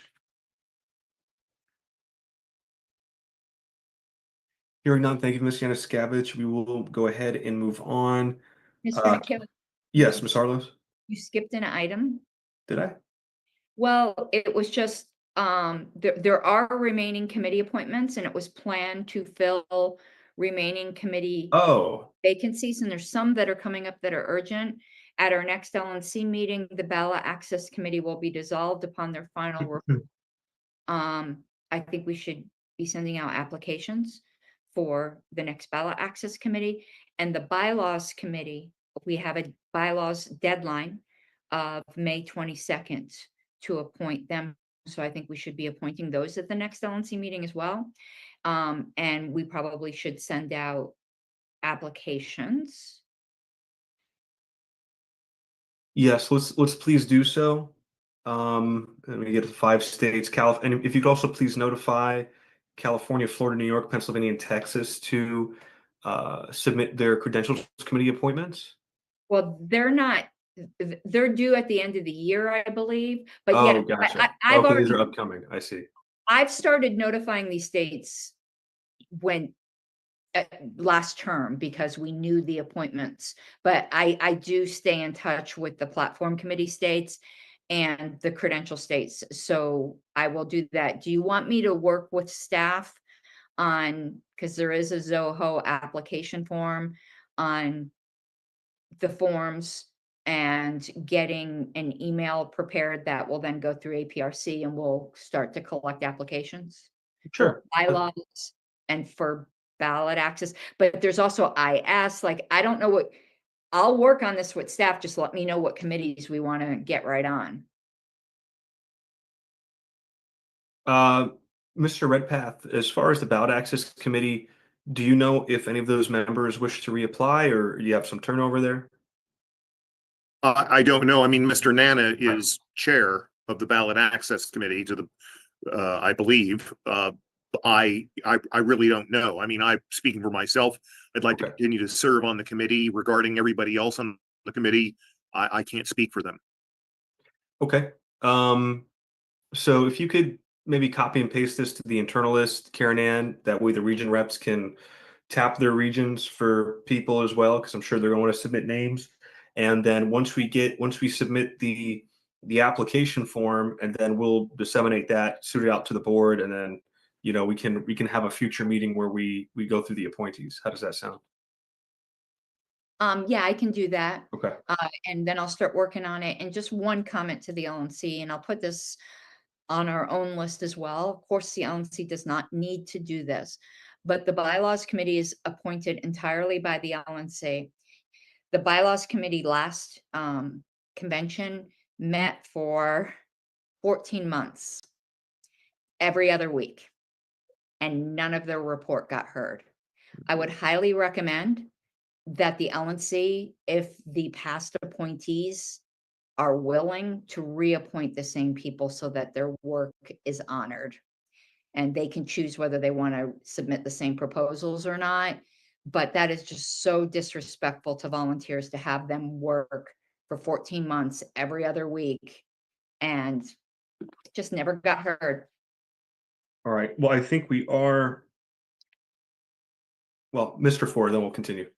Hearing none, thank you, Ms. Yanuskavich. We will go ahead and move on. Mr. McKibben, Yes, Ms. Harlow, you skipped an item. did I? Well, it was just, there are remaining committee appointments and it was planned to fill remaining committee Oh, vacancies, and there's some that are coming up that are urgent. At our next LNC meeting, the ballot access committee will be dissolved upon their final report. I think we should be sending out applications for the next ballot access committee, and the bylaws committee. We have a bylaws deadline of May 22nd to appoint them. So I think we should be appointing those at the next LNC meeting as well. And we probably should send out applications. Yes, let's please do so. And we get to 5 states, and if you could also please notify California, Florida, New York, Pennsylvania, and Texas to submit their credentials committee appointments. Well, they're due at the end of the year, I believe. But Oh, yeah, gotcha. I've Okay, already, these are upcoming. I see. I've started notifying these states when last term because we knew the appointments. But I do stay in touch with the platform committee states and the credential states. So I will do that. Do you want me to work with staff on, because there is a Zoho application form on the forms and getting an email prepared that will then go through APRC and we'll start to collect applications Sure. for bylaws and for ballot access. But there's also IS, like, I don't know what, I'll work on this with staff. Just let me know what committees we want to get right on. Mr. Redpath, as far as the ballot access committee, do you know if any of those members wish to reapply, or you have some turnover there? I don't know. I mean, Mr. Nana is chair of the ballot access committee to the, I believe. I really don't know. I mean, I'm speaking for myself. I'd like to continue to serve on the committee. Regarding everybody else on the committee, I can't speak for them. Okay. So if you could maybe copy and paste this to the internal list, Karen Ann, that way the region reps can tap their regions for people as well, because I'm sure they're going to want to submit names. And then once we submit the application form, and then we'll disseminate that, shoot it out to the board, and then we can have a future meeting where we go through the appointees. How does that sound? Yeah, I can do that. Okay. And then I'll start working on it. And just one comment to the LNC, and I'll put this on our own list as well. Of course, the LNC does not need to do this, but the bylaws committee is appointed entirely by the LNC. The bylaws committee last convention met for 14 months, every other week, and none of their report got heard. I would highly recommend that the LNC, if the past appointees are willing, to reappoint the same people so that their work is honored. And they can choose whether they want to submit the same proposals or not. But that is just so disrespectful to volunteers to have them work for 14 months every other week and just never got heard. All right. Well, I think we are. Well, Mr. Ford, then we'll continue.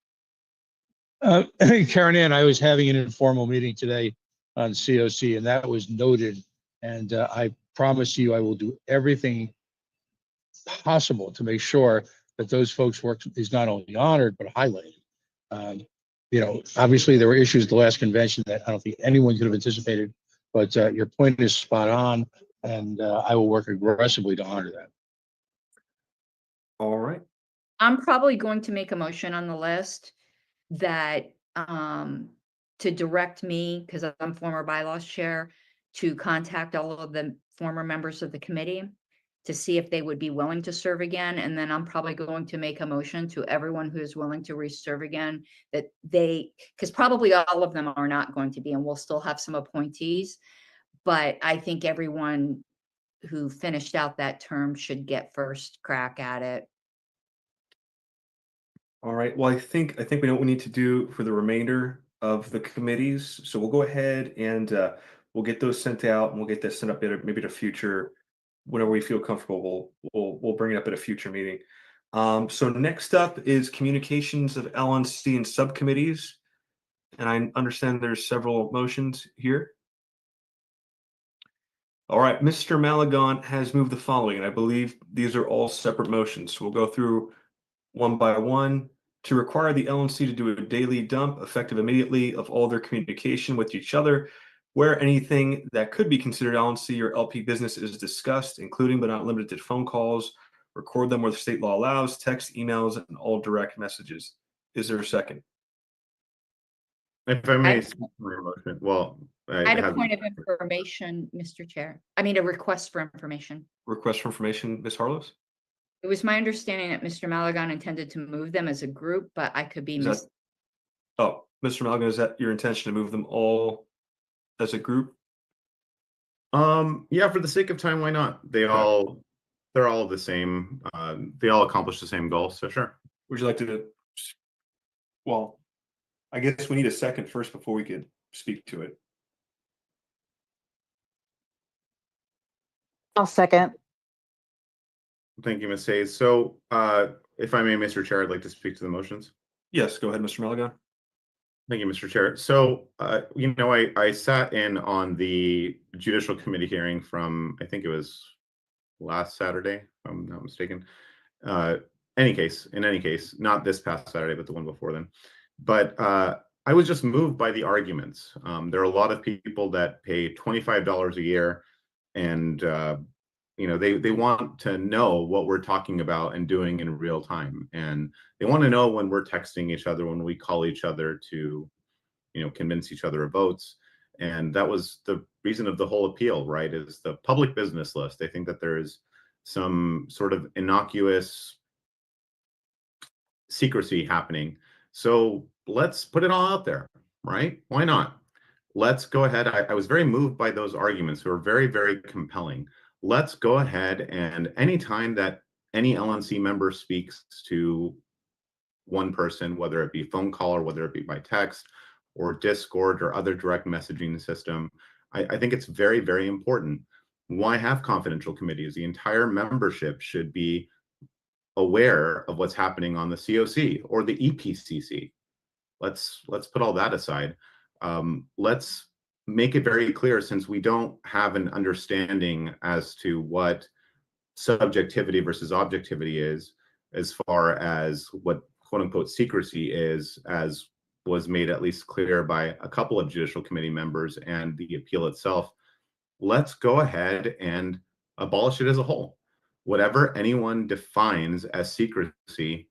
Karen Ann, I was having an informal meeting today on COC, and that was noted. And I promise you, I will do everything possible to make sure that those folks' work is not only honored but highlighted. Obviously there were issues at the last convention that I don't think anyone could have anticipated, but your point is spot on, and I will work aggressively to honor that. All right. I'm probably going to make a motion on the list that to direct me, because I'm former bylaws chair, to contact all of the former members of the committee to see if they would be willing to serve again. And then I'm probably going to make a motion to everyone who is willing to reserve again, that because probably all of them are not going to be, and we'll still have some appointees. But I think everyone who finished out that term should get first crack at it. All right. Well, I think we know what we need to do for the remainder of the committees. So we'll go ahead and we'll get those sent out, and we'll get that sent up maybe at a future, whenever we feel comfortable. We'll bring it up at a future meeting. So next up is communications of LNC and subcommittees, and I understand there's several motions here. All right, Mr. Malagon has moved the following, and I believe these are all separate motions. So we'll go through one by one. to require the LNC to do a daily dump effective immediately of all their communication with each other, where anything that could be considered LNC or LP business is discussed, including but not limited to phone calls, record them where the state law allows, text, emails, and all direct messages. Is there a second? If I may, speak to my motion. Well, I had a have- point of information, Mr. Chair. I mean, a request for information. Request for information, Ms. Harlows? It was my understanding that Mr. Malagon intended to move them as a group, but I could be Is that- Oh, Mr. Malgan, is that your intention to move them all as a group? Yeah, for the sake of time, why not? They're all the same. They all accomplish the same goal, so sure. Would you like to? Well, I guess we need a second first before we could speak to it. I'll second. Thank you, Ms. Hayes. So, if I may, Mr. Chair, I'd like to speak to the motions. Yes, go ahead, Mr. Malagon. Thank you, Mr. Chair. So, I sat in on the Judicial Committee hearing from, I think it was last Saturday, if I'm not mistaken. In any case, not this past Saturday, but the one before then. But I was just moved by the arguments. There are a lot of people that pay $25 a year, and they want to know what we're talking about and doing in real time, and they want to know when we're texting each other, when we call each other to convince each other of votes. And that was the reason of the whole appeal, right? Is the public business list. They think that there is some sort of innocuous secrecy happening. So let's put it all out there, right? Why not? Let's go ahead. I was very moved by those arguments. They were very, very compelling. Let's go ahead, and anytime that any LNC member speaks to one person, whether it be phone call or whether it be by text or Discord or other direct messaging system, I think it's very, very important. Why have confidential committees? The entire membership should be aware of what's happening on the COC or the EPCC. Let's put all that aside. Let's make it very clear, since we don't have an understanding as to what subjectivity versus objectivity is, as far as what quote unquote secrecy is, as was made at least clear by a couple of Judicial Committee members and the appeal itself. Let's go ahead and abolish it as a whole. Whatever anyone defines as secrecy,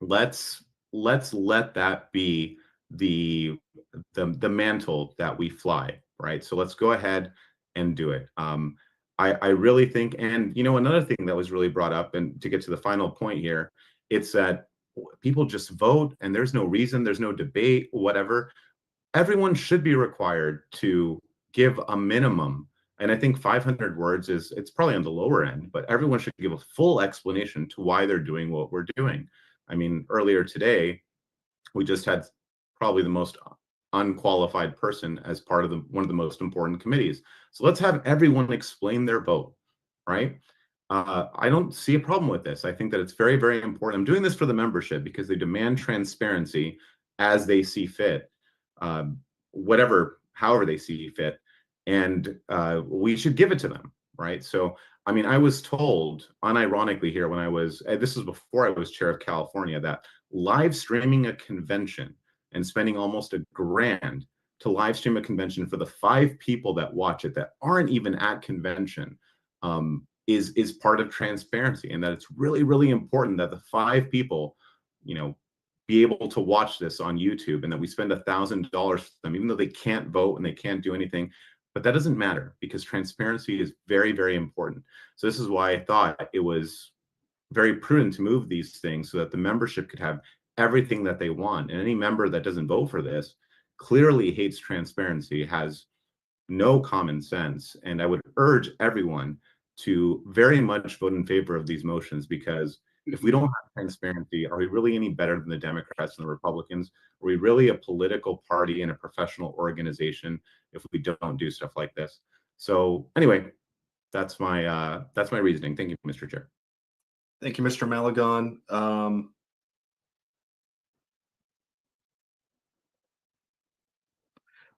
let's let that be the mantle that we fly, right? So let's go ahead and do it. I really think, and another thing that was really brought up, and to get to the final point here, it's that people just vote and there's no reason, there's no debate, whatever. Everyone should be required to give a minimum. And I think 500 words it's probably on the lower end, but everyone should give a full explanation to why they're doing what we're doing. I mean, earlier today, we just had probably the most unqualified person as part of one of the most important committees. So let's have everyone explain their vote, right? I don't see a problem with this. I think that it's very, very important. I'm doing this for the membership because they demand transparency as they see fit, however they see fit. And we should give it to them, right? So, I mean, I was told unironically here when this was before I was chair of California, that live streaming a convention and spending almost $1,000 to live stream a convention for the 5 people that watch it that aren't even at convention is part of transparency, and that it's really, really important that the 5 people, be able to watch this on YouTube, and that we spend $1,000 for them, even though they can't vote and they can't do anything. But that doesn't matter, because transparency is very, very important. So this is why I thought it was very prudent to move these things so that the membership could have everything that they want. And any member that doesn't vote for this clearly hates transparency, has no common sense. And I would urge everyone to very much vote in favor of these motions, because if we don't have transparency, are we really any better than the Democrats and the Republicans? Are we really a political party and a professional organization if we don't do stuff like this? So anyway, that's my reasoning. Thank you, Mr. Chair. Thank you, Mr. Malagon.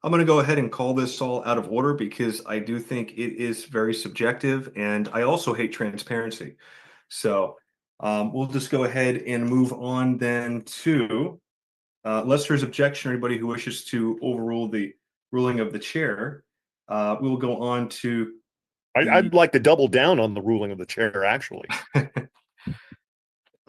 I'm going to go ahead and call this all out of order, because I do think it is very subjective, and I also hate transparency. So We'll just go ahead and move on then to, unless there's objection, or anybody who wishes to overrule the ruling of the chair, we will go on to. I'd like to double down on the ruling of the chair, actually.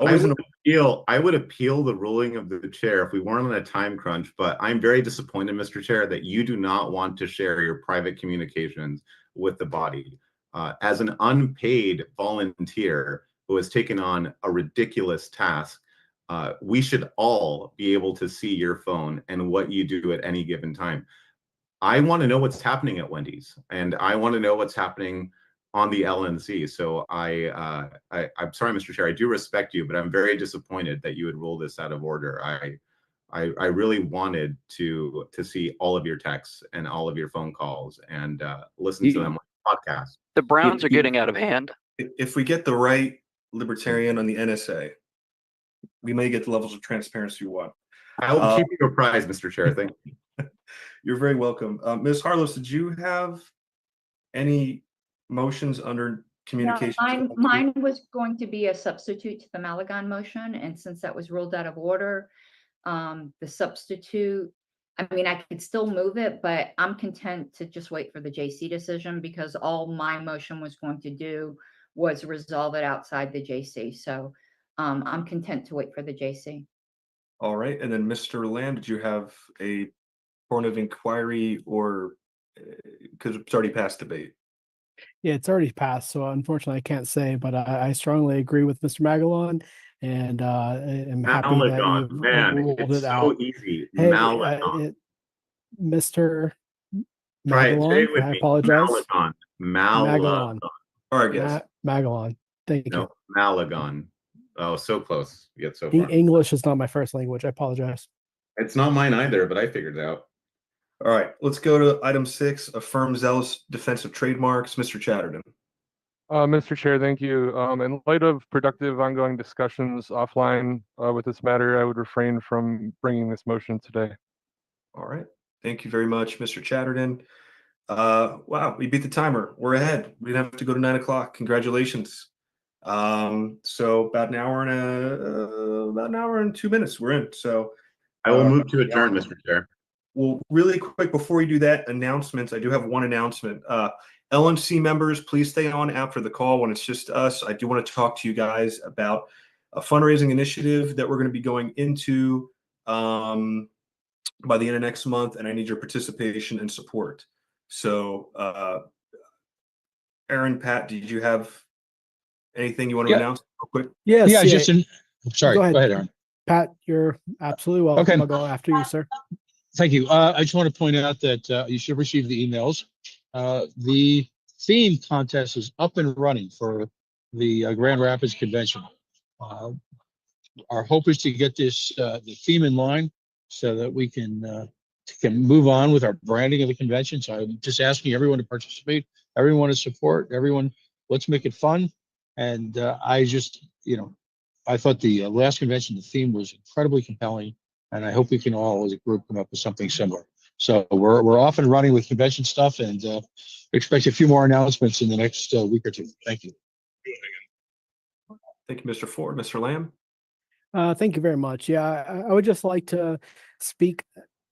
I would appeal the ruling of the chair if we weren't on a time crunch, but I'm very disappointed, Mr. Chair, that you do not want to share your private communications with the body. As an unpaid volunteer who has taken on a ridiculous task, we should all be able to see your phone and what you do at any given time. I want to know what's happening at Wendy's, and I want to know what's happening on the LNC. So I'm sorry, Mr. Chair, I do respect you, but I'm very disappointed that you would rule this out of order. I really wanted to see all of your texts and all of your phone calls and listen to them on the podcast. The Browns are getting out of hand. If we get the right libertarian on the NSA, we may get the levels of transparency we want. I will keep you apprised, Mr. Chair. Thank you. You're very welcome. Ms. Harlos, did you have any motions under communication? Mine was going to be a substitute to the Malagon motion, and since that was ruled out of order, the substitute, I mean, I could still move it, but I'm content to just wait for the JC decision, because all my motion was going to do was resolve it outside the JC. So I'm content to wait for the JC. All right. And then Mr. Lamb, did you have a point of inquiry, or because it's already passed debate? Yeah, it's already passed, so unfortunately I can't say, but I strongly agree with Mr. Magalon, and I'm happy that Malagon, you've man, ruled it's it so out. easy. Hey, Malagon. Mr. Try it. Say Magalon, it with I me. apologize. Malagon. Magalon. All right, guys. Magalon. Thank you. No, Malagon. Oh, so close yet so far. English is not my first language. I apologize. It's not mine either, but I figured it out. All right, let's go to item 6, affirm zealous defense of trademarks. Mr. Chatterton. Mr. Chair, thank you. In light of productive ongoing discussions offline with this matter, I would refrain from bringing this motion today. All right, thank you very much, Mr. Chatterton. Wow, we beat the timer. We're ahead. We didn't have to go to 9 o'clock. Congratulations. So about an hour and 2 minutes we're in. So I will move to adjourn, Mr. Chair. Well, really quick before you do that, announcements. I do have one announcement. LNC members, please stay on after the call when it's just us. I do want to talk to you guys about a fundraising initiative that we're going to be going into by the end of next month, and I need your participation and support. So, Aaron, Pat, did you have anything you want to announce real quick? Yes. Yeah, just sorry. Go ahead, Aaron. Pat, you're absolutely welcome. Okay. I'll go after you, sir. Thank you. I just want to point out that you should receive the emails. The theme contest is up and running for the Grand Rapids Convention. Our hope is to get this the theme in line so that we can move on with our branding of the convention. So I'm just asking everyone to participate, everyone to support, everyone. Let's make it fun. And I just, I thought the last convention, the theme was incredibly compelling. And I hope we can all, as a group, come up with something similar. So we're off and running with convention stuff, and expect a few more announcements in the next week or two. Thank you. Thank you, Mr. Ford. Mr. Lamb. Thank you very much. Yeah, I would just like to speak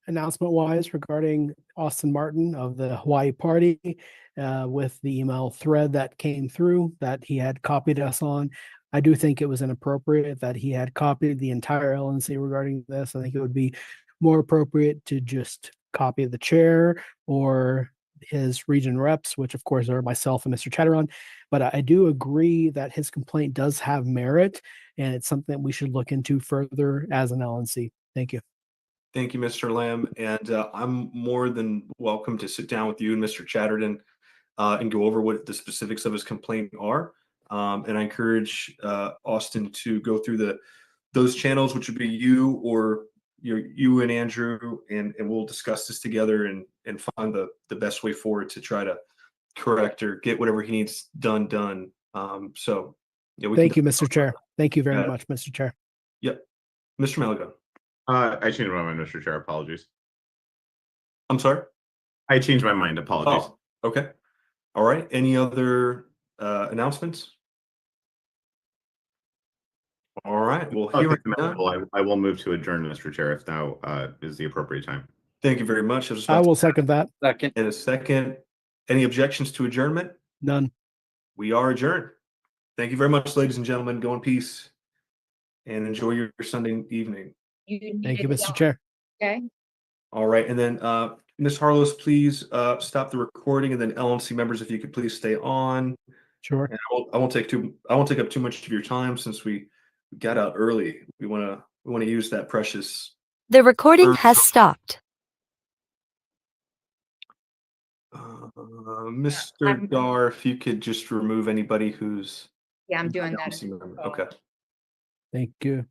announcement-wise regarding Austin Martin of the Hawaii Party with the email thread that came through that he had copied us on. I do think it was inappropriate that he had copied the entire LNC regarding this. I think it would be more appropriate to just copy the chair or his region reps, which of course are myself and Mr. Chatteron. But I do agree that his complaint does have merit, and it's something that we should look into further as an LNC. Thank you. Thank you, Mr. Lamb. And I'm more than welcome to sit down with you and Mr. Chatterton and go over what the specifics of his complaint are. And I encourage Austin to go through those channels, which would be you or you and Andrew, and we'll discuss this together and find the best way forward to try to correct or get whatever he needs done. So yeah, thank you, Mr. Chair. Thank you very much, Mr. Chair. Yep. Mr. Malagon. I changed my mind, Mr. Chair. Apologies. I'm sorry? I changed my mind. Apologies. Oh, okay. All right. Any other announcements? All right. Well, Oh, here thank we you, go. Michael. I will move to adjourn, Mr. Chair, if now is the appropriate time. Thank you very much. I will second that. Second. In a second. Any objections to adjournment? None. We are adjourned. Thank you very much, ladies and gentlemen. Go in peace and enjoy your Sunday evening. Thank you, Mr. Chair. Okay. All right. And then Ms. Harlos, please stop the recording, and then LNC members, if you could please stay on. Sure. And I won't take up too much of your time since we got out early. We want to use that precious. The recording has stopped. Mr. Dar, if you could just remove anybody who's. Yeah, I'm doing that. LNC member. Okay. Thank you.